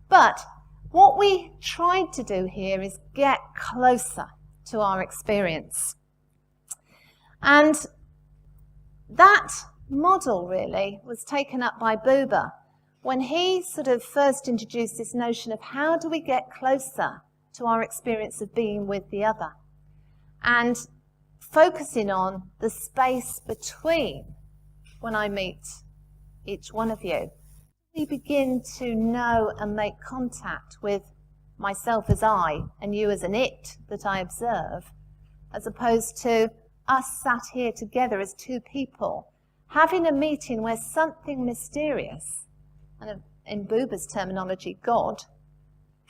But what we tried to do here is get closer to our experience. And that model really was taken up by Buber when he sort of first introduced this notion of how do we get closer to our experience of being with the other, and focusing on the space between when I meet each one of you. We begin to know and make contact with myself as I and you as an it that I observe, as opposed to us sat here together as two people, having a meeting where something mysterious, and in Buber's terminology, God,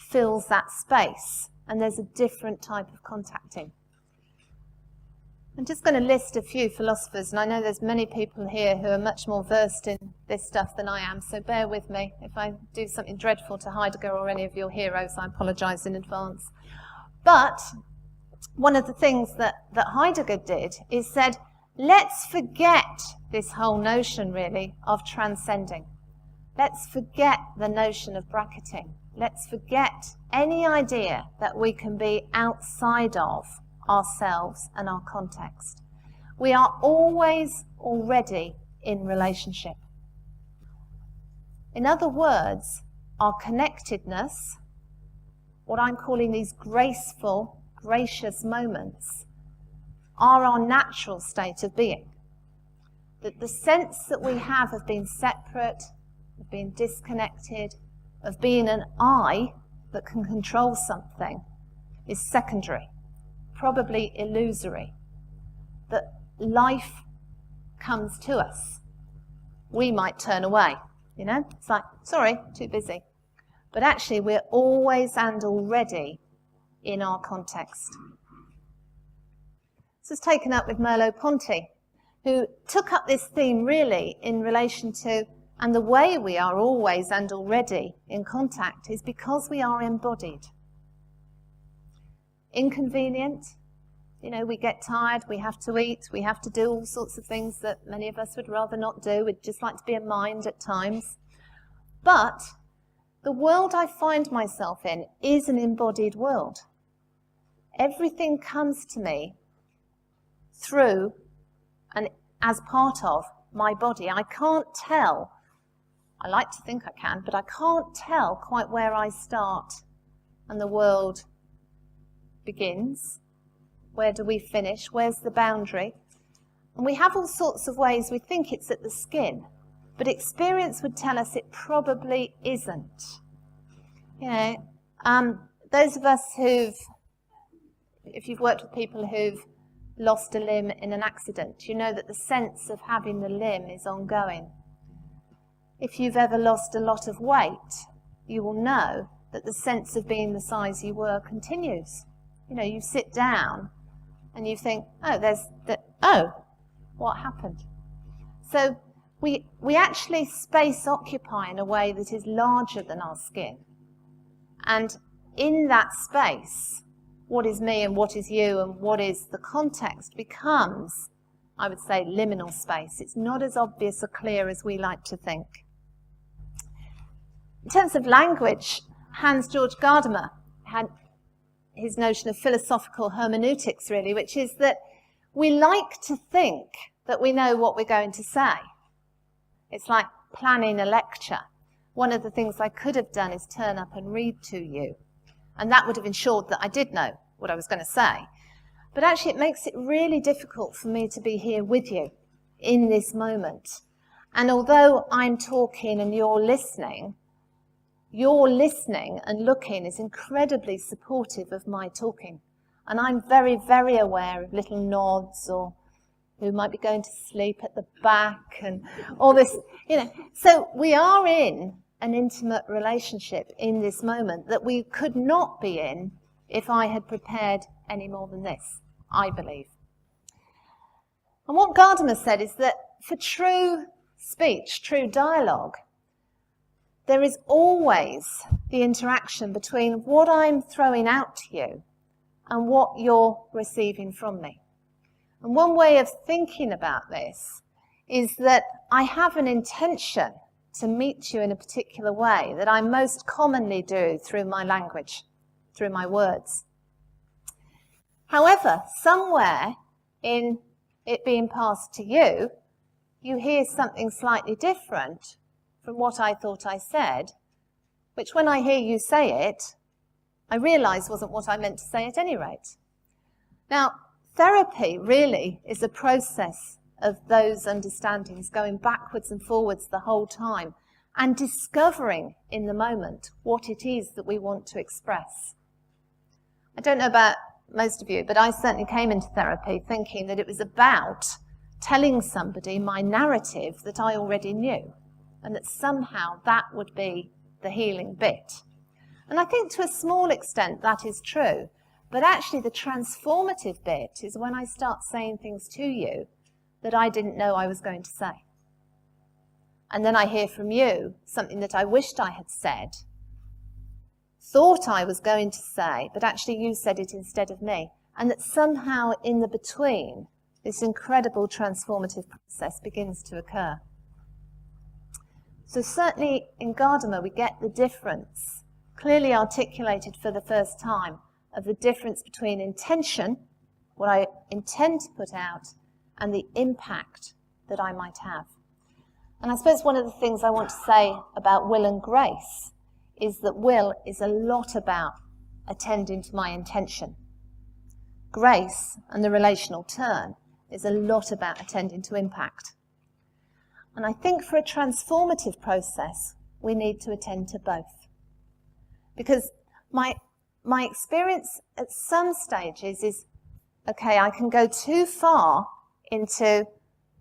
fills that space, and there's a different type of contacting. I'm just going to list a few philosophers, and I know there's many people here who are much more versed in this stuff than I am, so bear with me. If I do something dreadful to Heidegger or any of your heroes, I apologise in advance. But one of the things that Heidegger did is said, let's forget this whole notion, really, of transcending. Let's forget the notion of bracketing. Let's forget any idea that we can be outside of ourselves and our context. We are always already in relationship. In other words, our connectedness, what I'm calling these graceful, gracious moments, are our natural state of being. That the sense that we have of being separate, of being disconnected, of being an I that can control something is secondary, probably illusory. That life comes to us. We might turn away, you know? It's like, sorry, too busy. But actually we're always and already in our context. This was taken up with Merleau-Ponty, who took up this theme really in relation to, and the way we are always and already in contact is because we are embodied. Inconvenient, you know, we get tired, we have to eat, we have to do all sorts of things that many of us would rather not do. We'd just like to be a mind at times. But the world I find myself in is an embodied world. Everything comes to me through and as part of my body. I can't tell, I like to think I can, but I can't tell quite where I start and the world begins. Where do we finish? Where's the boundary? And we have all sorts of ways we think it's at the skin, but experience would tell us it probably isn't. You know, those of us who've, if you've worked with people who've lost a limb in an accident, you know that the sense of having the limb is ongoing. If you've ever lost a lot of weight, you will know that the sense of being the size you were continues. You know, you sit down and you think, what happened? So we actually space occupy in a way that is larger than our skin. And in that space, what is me and what is you and what is the context becomes, I would say, liminal space. It's not as obvious or clear as we like to think. In terms of language, Hans-Georg Gadamer had his notion of philosophical hermeneutics, really, which is that we like to think that we know what we're going to say. It's like planning a lecture. One of the things I could have done is turn up and read to you. And that would have ensured that I did know what I was going to say. But actually it makes it really difficult for me to be here with you in this moment. And although I'm talking and you're listening and looking is incredibly supportive of my talking. And I'm very, very aware of little nods or who might be going to sleep at the back and all this, you know. So we are in an intimate relationship in this moment that we could not be in if I had prepared any more than this, I believe. And what Gadamer said is that for true speech, true dialogue, there is always the interaction between what I'm throwing out to you and what you're receiving from me. And one way of thinking about this is that I have an intention to meet you in a particular way that I most commonly do through my language, through my words. However, somewhere in it being passed to you, you hear something slightly different from what I thought I said, which when I hear you say it, I realise wasn't what I meant to say at any rate. Now, therapy really is a process of those understandings going backwards and forwards the whole time and discovering in the moment what it is that we want to express. I don't know about most of you, but I certainly came into therapy thinking that it was about telling somebody my narrative that I already knew, and that somehow that would be the healing bit. And I think to a small extent that is true. But actually the transformative bit is when I start saying things to you that I didn't know I was going to say. And then I hear from you something that I wished I had said, thought I was going to say, but actually you said it instead of me. And that somehow in the between, this incredible transformative process begins to occur. So certainly in Gadamer we get the difference, clearly articulated for the first time, of the difference between intention, what I intend to put out, and the impact that I might have. And I suppose one of the things I want to say about will and grace is that will is a lot about attending to my intention. Grace and the relational turn is a lot about attending to impact. And I think for a transformative process, we need to attend to both. Because my experience at some stages is, okay, I can go too far into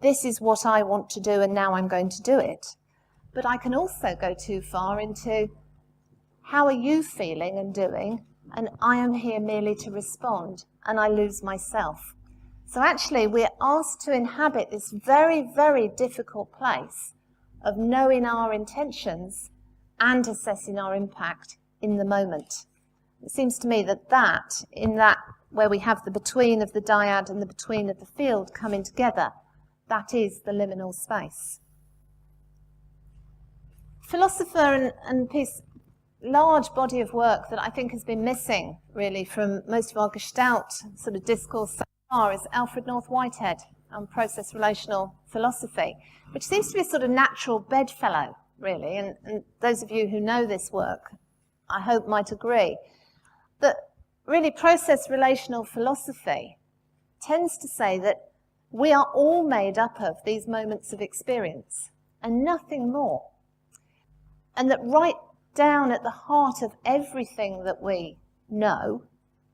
this is what I want to do and now I'm going to do it. But I can also go too far into how are you feeling and doing, and I am here merely to respond, and I lose myself. So actually we're asked to inhabit this very, very difficult place of knowing our intentions and assessing our impact in the moment. It seems to me that in that where we have the between of the dyad and the between of the field coming together, that is the liminal space. Philosopher and piece, large body of work that I think has been missing really from most of our Gestalt sort of discourse so far is Alfred Whitehead on process relational philosophy, which seems to be a sort of natural bedfellow really, and those of you who know this work I hope might agree that really process relational philosophy tends to say that we are all made up of these moments of experience and nothing more. And that right down at the heart of everything that we know,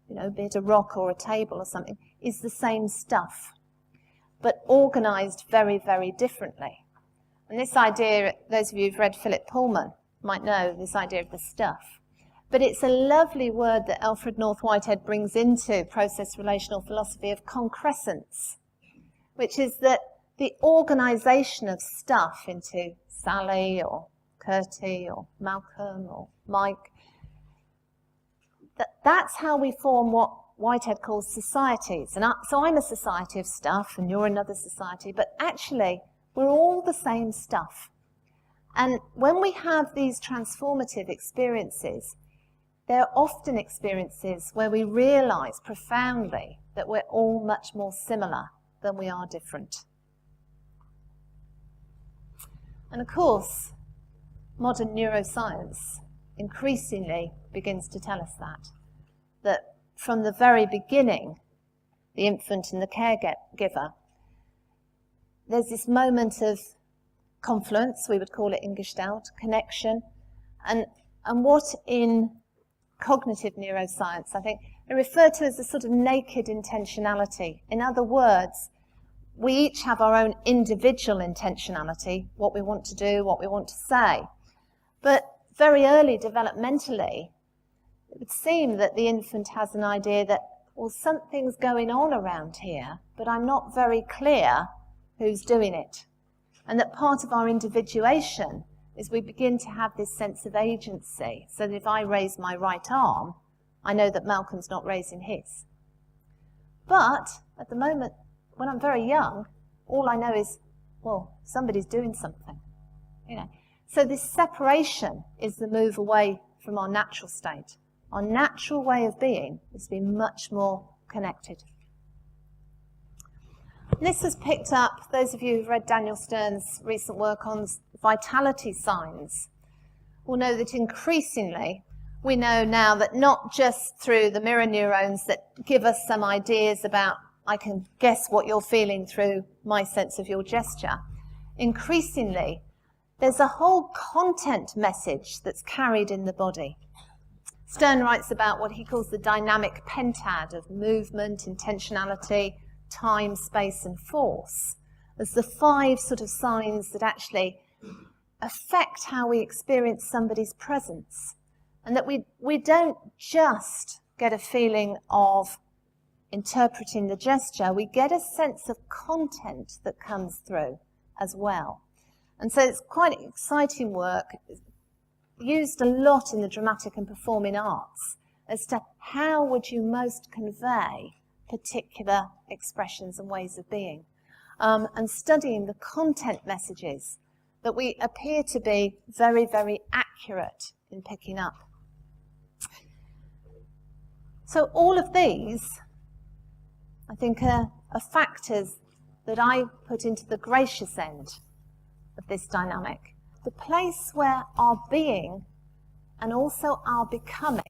be it a rock or a table or something, is the same stuff, but organised very, very differently. And this idea, those of you who've read Philip Pullman might know this idea of the stuff. But it's a lovely word that Alfred Whitehead brings into process relational philosophy of concrescence, which is that the organisation of stuff into Sally or Curtie or Malcolm or Mike, that's how we form what Whitehead calls societies. And so I'm a society of stuff and you're another society, but actually we're all the same stuff. And when we have these transformative experiences, they're often experiences where we realise profoundly that we're all much more similar than we are different. And of course, modern neuroscience increasingly begins to tell us that from the very beginning, the infant and the caregiver, there's this moment of confluence, we would call it in Gestalt, connection, and what in cognitive neuroscience, I think, they refer to as a sort of naked intentionality. In other words, we each have our own individual intentionality, what we want to do, what we want to say. But very early developmentally, it would seem that the infant has an idea that, well, something's going on around here, but I'm not very clear who's doing it. And that part of our individuation is we begin to have this sense of agency, so that if I raise my right arm, I know that Malcolm's not raising his. But at the moment, when I'm very young, all I know is, well, somebody's doing something. So this separation is the move away from our natural state. Our natural way of being is to be much more connected. This was picked up, those of you who've read Daniel Stern's recent work on vitality signs will know that increasingly we know now that not just through the mirror neurons that give us some ideas about, I can guess what you're feeling through my sense of your gesture. Increasingly, there's a whole content message that's carried in the body. Stern writes about what he calls the dynamic pentad of movement, intentionality, time, space, and force as the 5 sort of signs that actually affect how we experience somebody's presence. And that we don't just get a feeling of interpreting the gesture, we get a sense of content that comes through as well. And so it's quite exciting work, used a lot in the dramatic and performing arts, as to how would you most convey particular expressions and ways of being. And studying the content messages that we appear to be very, very accurate in picking up. So all of these, I think, are factors that I put into the gracious end of this dynamic. The place where our being and also our becoming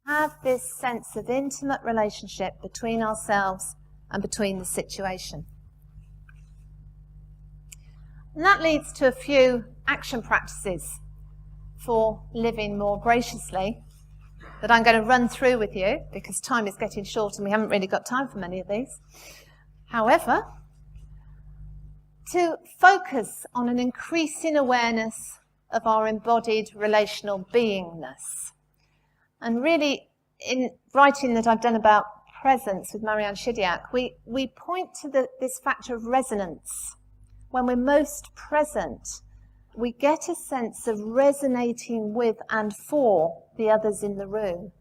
have this sense of intimate relationship between ourselves and between the situation. And that leads to a few action practices for living more graciously that I'm going to run through with you, because time is getting short and we haven't really got time for many of these. However, to focus on an increasing awareness of our embodied relational beingness. And really, in writing that I've done about presence with Marianne, we point to this factor of resonance. When we're most present, we get a sense of resonating with and for the others in the room.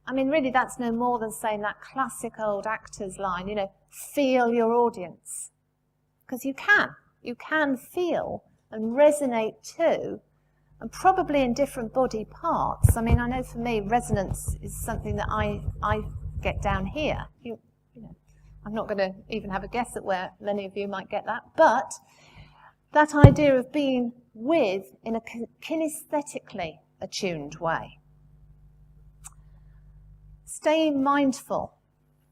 I mean, really, that's no more than saying that classic old actor's line, you know, feel your audience. Because you can feel and resonate too, and probably in different body parts. I mean, I know for me, resonance is something that I get down here. You know, I'm not going to even have a guess at where many of you might get that, but that idea of being with in a kinesthetically attuned way. Staying mindful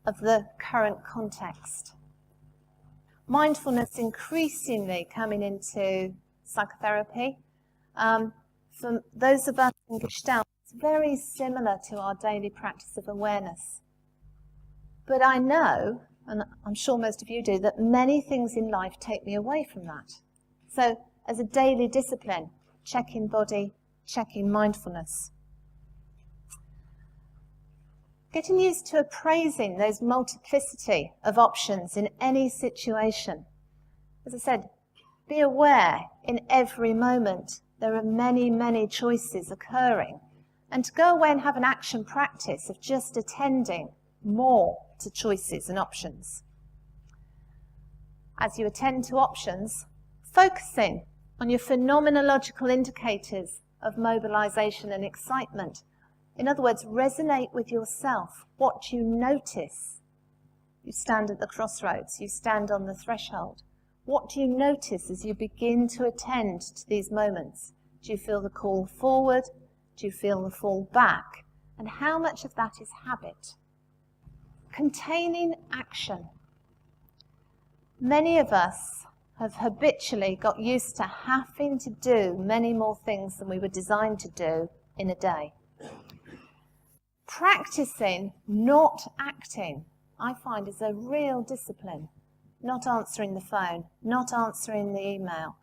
of the current context. Mindfulness increasingly coming into psychotherapy. For those of us in Gestalt, it's very similar to our daily practice of awareness. But I know, and I'm sure most of you do, that many things in life take me away from that. So, as a daily discipline, checking body, checking mindfulness. Getting used to appraising those multiplicity of options in any situation. As I said, be aware in every moment there are many, many choices occurring. And to go away and have an action practice of just attending more to choices and options. As you attend to options, focusing on your phenomenological indicators of mobilization and excitement. In other words, resonate with yourself. What do you notice? You stand at the crossroads, you stand on the threshold. What do you notice as you begin to attend to these moments? Do you feel the call forward? Do you feel the fall back? And how much of that is habit? Containing action. Many of us have habitually got used to having to do many more things than we were designed to do in a day. Practicing not acting, I find, is a real discipline. Not answering the phone, not answering the email,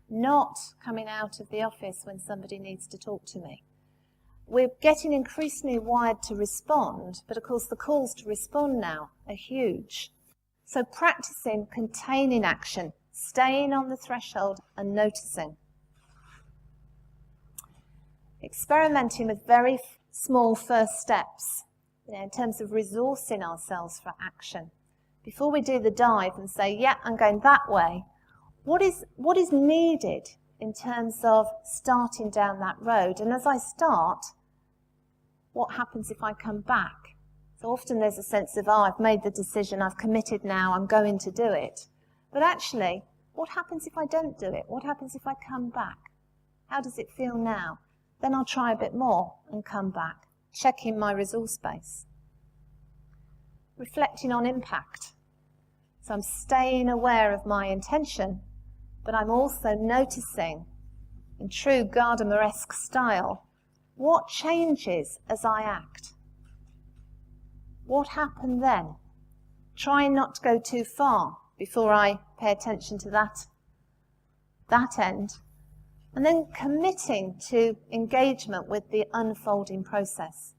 not coming out of the office when somebody needs to talk to me. We're getting increasingly wired to respond, but of course the calls to respond now are huge. So practicing containing action, staying on the threshold and noticing. Experimenting with very small first steps, in terms of resourcing ourselves for action. Before we do the dive and say, yeah, I'm going that way, what is needed in terms of starting down that road? And as I start, what happens if I come back? So often there's a sense of, I've made the decision, I've committed now, I'm going to do it. But actually, what happens if I don't do it? What happens if I come back? How does it feel now? Then I'll try a bit more and come back, checking my resource base. Reflecting on impact. So I'm staying aware of my intention, but I'm also noticing, in true Gadamer-esque style, what changes as I act. What happened then? Trying not to go too far before I pay attention to that end. and then committing to engagement with the unfolding process.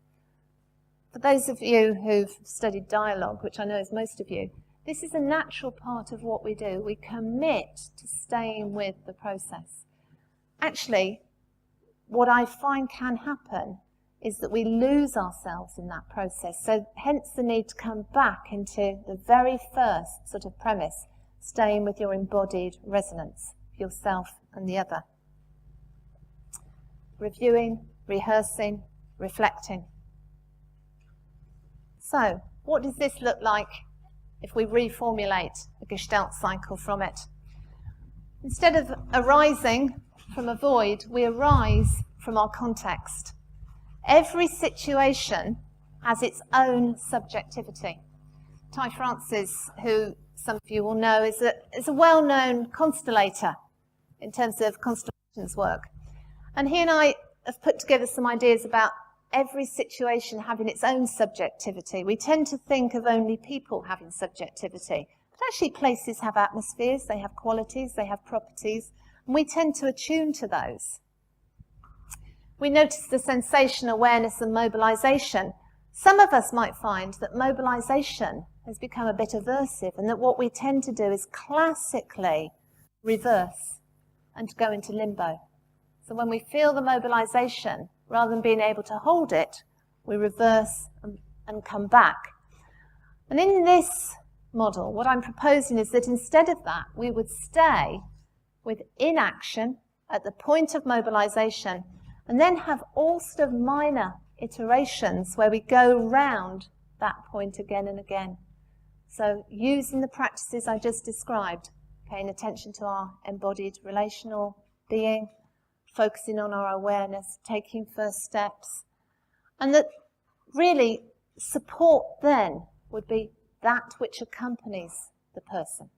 For those of you who've studied dialogue, which I know is most of you, this is a natural part of what we do. We commit to staying with the process. Actually, what I find can happen is that we lose ourselves in that process. So hence the need to come back into the very first sort of premise, staying with your embodied resonance, yourself and the other. Reviewing, rehearsing, reflecting. So, what does this look like if we reformulate a Gestalt cycle from it? Instead of arising from a void, we arise from our context. Every situation has its own subjectivity. Ty Francis, who some of you will know, is a well-known constellator in terms of constellations work. And he and I have put together some ideas about every situation having its own subjectivity. We tend to think of only people having subjectivity, but actually places have atmospheres, they have qualities, they have properties, and we tend to attune to those. We notice the sensation, awareness and mobilization. Some of us might find that mobilization has become a bit aversive and that what we tend to do is classically reverse and go into limbo. So when we feel the mobilization, rather than being able to hold it, we reverse and come back. And in this model, what I'm proposing is that instead of that, we would stay with inaction at the point of mobilization and then have all sort of minor iterations where we go round that point again and again. So using the practices I just described, paying attention to our embodied relational being, focusing on our awareness, taking first steps, and that really support then would be that which accompanies the person.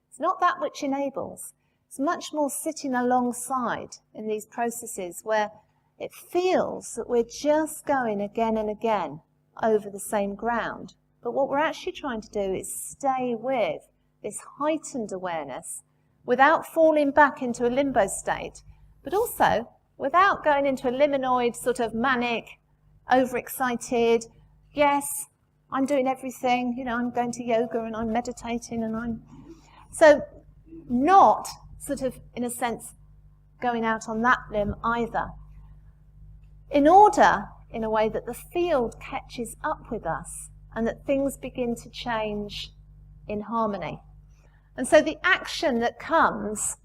It's not that which enables. It's much more sitting alongside in these processes where it feels that we're just going again and again over the same ground. But what we're actually trying to do is stay with this heightened awareness without falling back into a limbo state, but also without going into a liminoid, sort of manic, overexcited, yes, I'm doing everything, I'm going to yoga and I'm meditating and I'm... So not sort of, in a sense, going out on that limb either. In order, in a way, that the field catches up with us and that things begin to change in harmony. And so the action that comes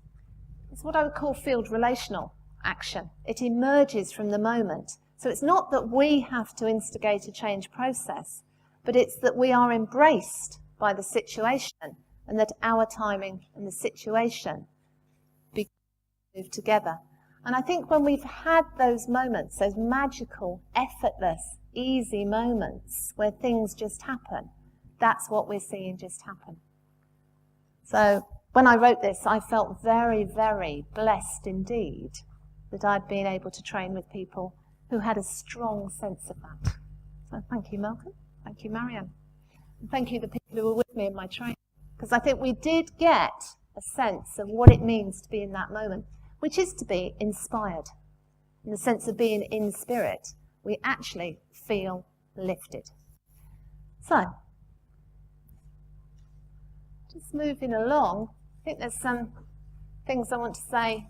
is what I would call field relational action. It emerges from the moment. So it's not that we have to instigate a change process, but it's that we are embraced by the situation and that our timing and the situation begin to move together. And I think when we've had those moments, those magical, effortless, easy moments where things just happen, that's what we're seeing just happen. So when I wrote this, I felt very, very blessed indeed that I'd been able to train with people who had a strong sense of that. So thank you, Malcolm. Thank you, Marianne. And thank you, the people who were with me in my training. Because I think we did get a sense of what it means to be in that moment, which is to be inspired. In the sense of being in spirit, we actually feel lifted. So, just moving along, I think there's some things I want to say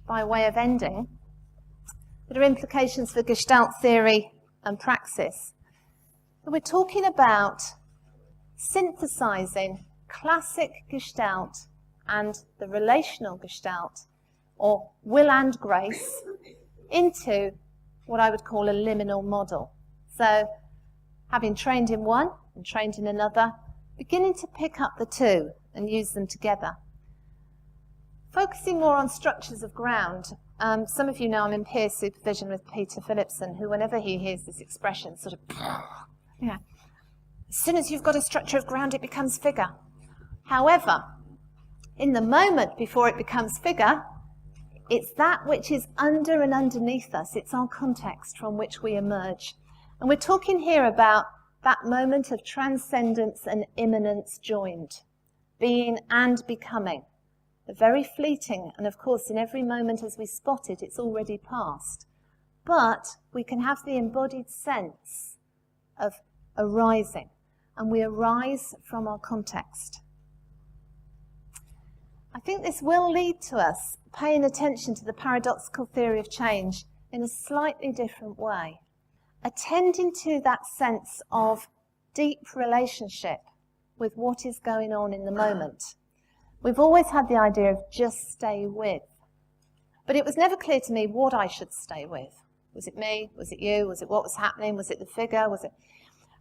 by way of ending that are implications for Gestalt theory and praxis. And we're talking about synthesizing classic Gestalt and the relational Gestalt, or will and grace, into what I would call a liminal model. So, having trained in one and trained in another, beginning to pick up the two and use them together. Focusing more on structures of ground. Some of you know I'm in peer supervision with Peter Phillipson, who whenever he hears this expression, sort of, yeah, as soon as you've got a structure of ground, it becomes figure. However, in the moment before it becomes figure, it's that which is under and underneath us. It's our context from which we emerge. And we're talking here about that moment of transcendence and immanence joined, being and becoming, They're very fleeting, and of course in every moment as we spot it, it's already past. But we can have the embodied sense of arising, and we arise from our context. I think this will lead to us paying attention to the paradoxical theory of change in a slightly different way, attending to that sense of deep relationship with what is going on in the moment. We've always had the idea of just stay with, but it was never clear to me what I should stay with. Was it me? Was it you? Was it what was happening? Was it the figure? Was it?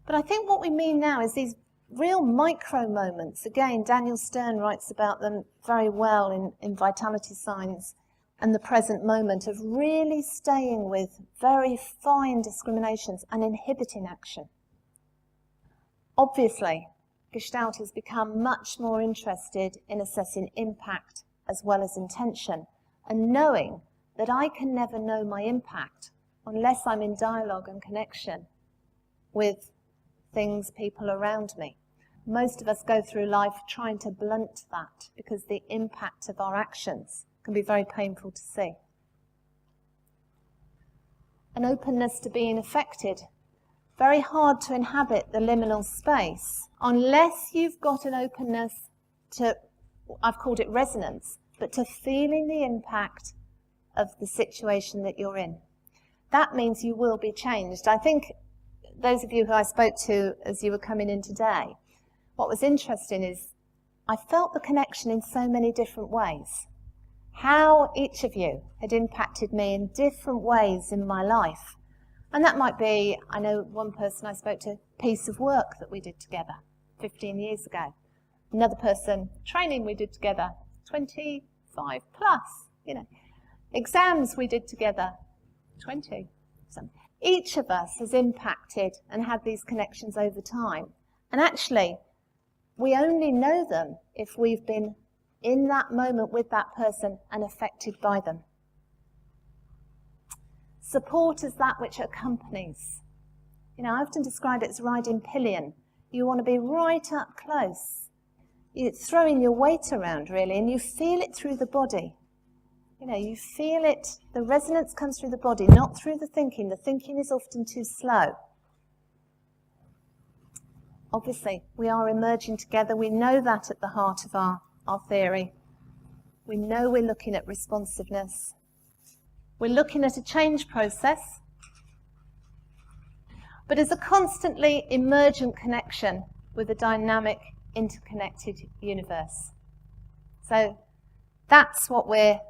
But I think what we mean now is these real micro moments. Again, Daniel Stern writes about them very well in Vitality Signs, and the present moment of really staying with very fine discriminations and inhibiting action. Obviously, Gestalt has become much more interested in assessing impact as well as intention, and knowing that I can never know my impact unless I'm in dialogue and connection with things, people around me. Most of us go through life trying to blunt that because the impact of our actions can be very painful to see. An openness to being affected. Very hard to inhabit the liminal space unless you've got an openness to, I've called it resonance, but to feeling the impact of the situation that you're in. That means you will be changed. I think those of you who I spoke to as you were coming in today, what was interesting is I felt the connection in so many different ways. How each of you had impacted me in different ways in my life. And that might be, I know one person I spoke to, piece of work that we did together 15 years ago. Another person, training we did together 25 plus, Exams we did together 20. Each of us has impacted and had these connections over time. And actually, we only know them if we've been in that moment with that person and affected by them. Support is that which accompanies. I often describe it as riding pillion. You want to be right up close. You're throwing your weight around, really, and you feel it through the body. You feel it, the resonance comes through the body, not through the thinking. The thinking is often too slow. Obviously, we are emerging together. We know that at the heart of our theory. We know we're looking at responsiveness. We're looking at a change process, but as a constantly emergent connection with a dynamic, interconnected universe. So that's what we're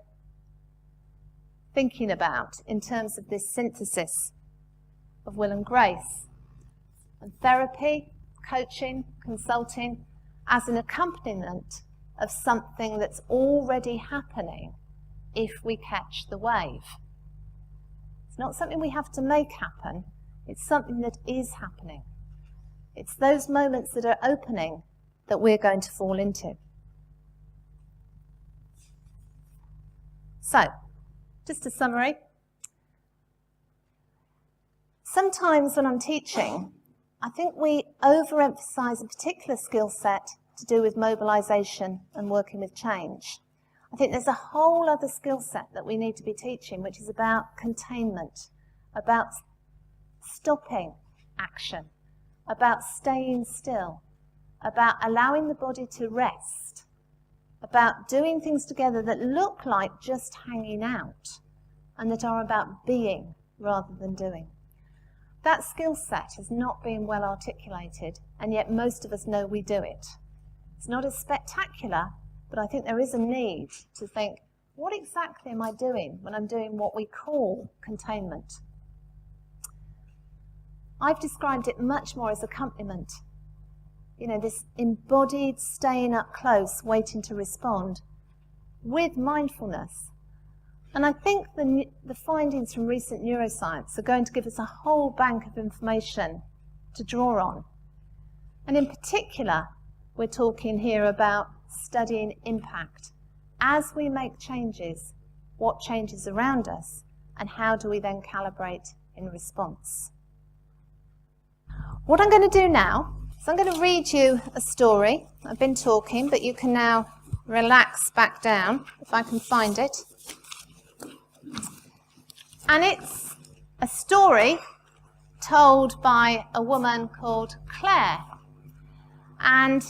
thinking about in terms of this synthesis of will and grace. And therapy, coaching, consulting, as an accompaniment of something that's already happening if we catch the wave. It's not something we have to make happen, it's something that is happening. It's those moments that are opening that we're going to fall into. So, just a summary. Sometimes when I'm teaching, I think we overemphasize a particular skill set to do with mobilization and working with change. I think there's a whole other skill set that we need to be teaching, which is about containment, about stopping action, about staying still, about allowing the body to rest, about doing things together that look like just hanging out and that are about being rather than doing. That skill set has not been well articulated, and yet most of us know we do it. It's not as spectacular, but I think there is a need to think, what exactly am I doing when I'm doing what we call containment? I've described it much more as accompaniment. This embodied staying up close, waiting to respond, with mindfulness. And I think the findings from recent neuroscience are going to give us a whole bank of information to draw on. And in particular, we're talking here about studying impact. As we make changes, what changes around us, and how do we then calibrate in response? What I'm going to do now is I'm going to read you a story. I've been talking, but you can now relax back down, if I can find it. And it's a story told by a woman called Claire. And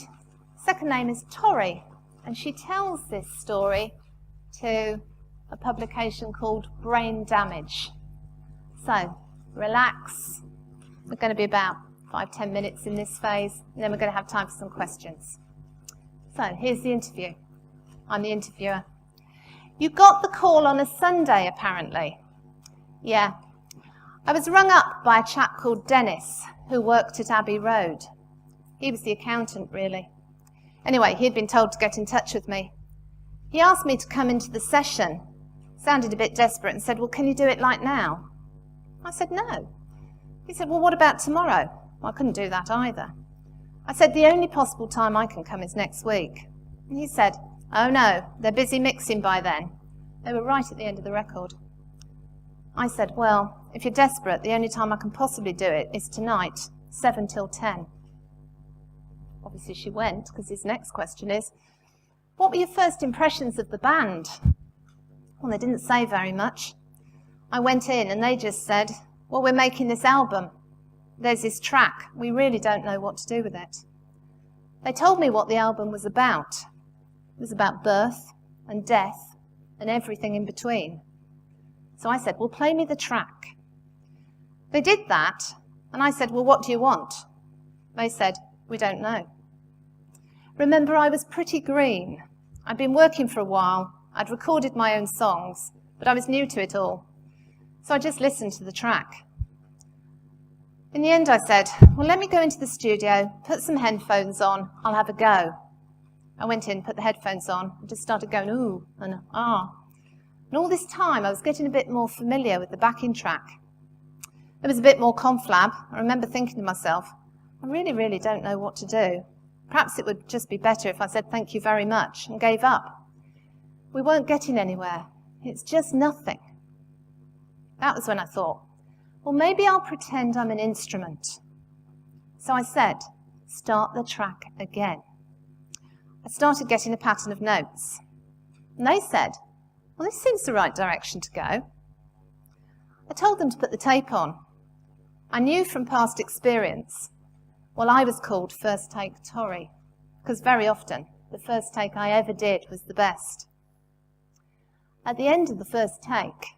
second name is Tori. And she tells this story to a publication called Brain Damage. So, relax. We're going to be about 5-10 minutes in this phase, and then we're going to have time for some questions. So, here's the interview. I'm the interviewer. You got the call on a Sunday, apparently. Yeah. I was rung up by a chap called Dennis, who worked at Abbey Road. He was the accountant, really. Anyway, he'd been told to get in touch with me. He asked me to come into the session. Sounded a bit desperate and said, well, can you do it like now? I said, no. He said, well, what about tomorrow? Well, I couldn't do that either. I said, the only possible time I can come is next week. And he said, oh no, they're busy mixing by then. They were right at the end of the record. I said, well, if you're desperate, the only time I can possibly do it is tonight, 7 till 10. Obviously she went, because his next question is, what were your first impressions of the band? Well, they didn't say very much. I went in and they just said, well, we're making this album. There's this track. We really don't know what to do with it. They told me what the album was about. It was about birth and death and everything in between. So I said, well, play me the track. They did that, and I said, well, what do you want? They said, we don't know. Remember, I was pretty green. I'd been working for a while. I'd recorded my own songs, but I was new to it all. So I just listened to the track. In the end, I said, well, let me go into the studio, put some headphones on, I'll have a go. I went in, put the headphones on, and just started going, ooh, and ah. And all this time, I was getting a bit more familiar with the backing track. There was a bit more conflab. I remember thinking to myself, I really, really don't know what to do. Perhaps it would just be better if I said thank you very much and gave up. We weren't getting anywhere. It's just nothing. That was when I thought, well, maybe I'll pretend I'm an instrument. So I said, start the track again. I started getting a pattern of notes. And they said, well, this seems the right direction to go. I told them to put the tape on. I knew from past experience, well, I was called First Take Tori, because very often the first take I ever did was the best. At the end of the first take,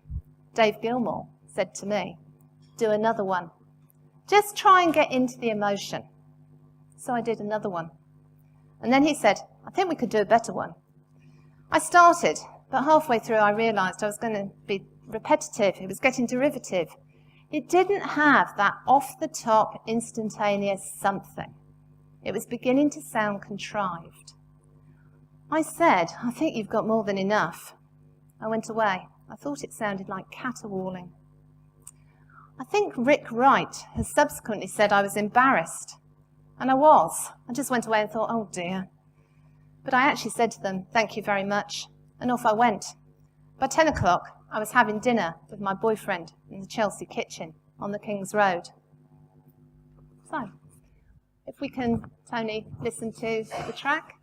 Dave Gilmore said to me, do another one. Just try and get into the emotion. So I did another one. And then he said, I think we could do a better one. I started, but halfway through I realised I was going to be repetitive. It was getting derivative. It didn't have that off-the-top, instantaneous something. It was beginning to sound contrived. I said, I think you've got more than enough. I went away. I thought it sounded like caterwauling. I think Rick Wright has subsequently said I was embarrassed. And I was. I just went away and thought, oh dear. But I actually said to them, thank you very much. And off I went. By 10 o'clock, I was having dinner with my boyfriend in the Chelsea kitchen on the King's Road. So, if we can, Tony, listen to the track.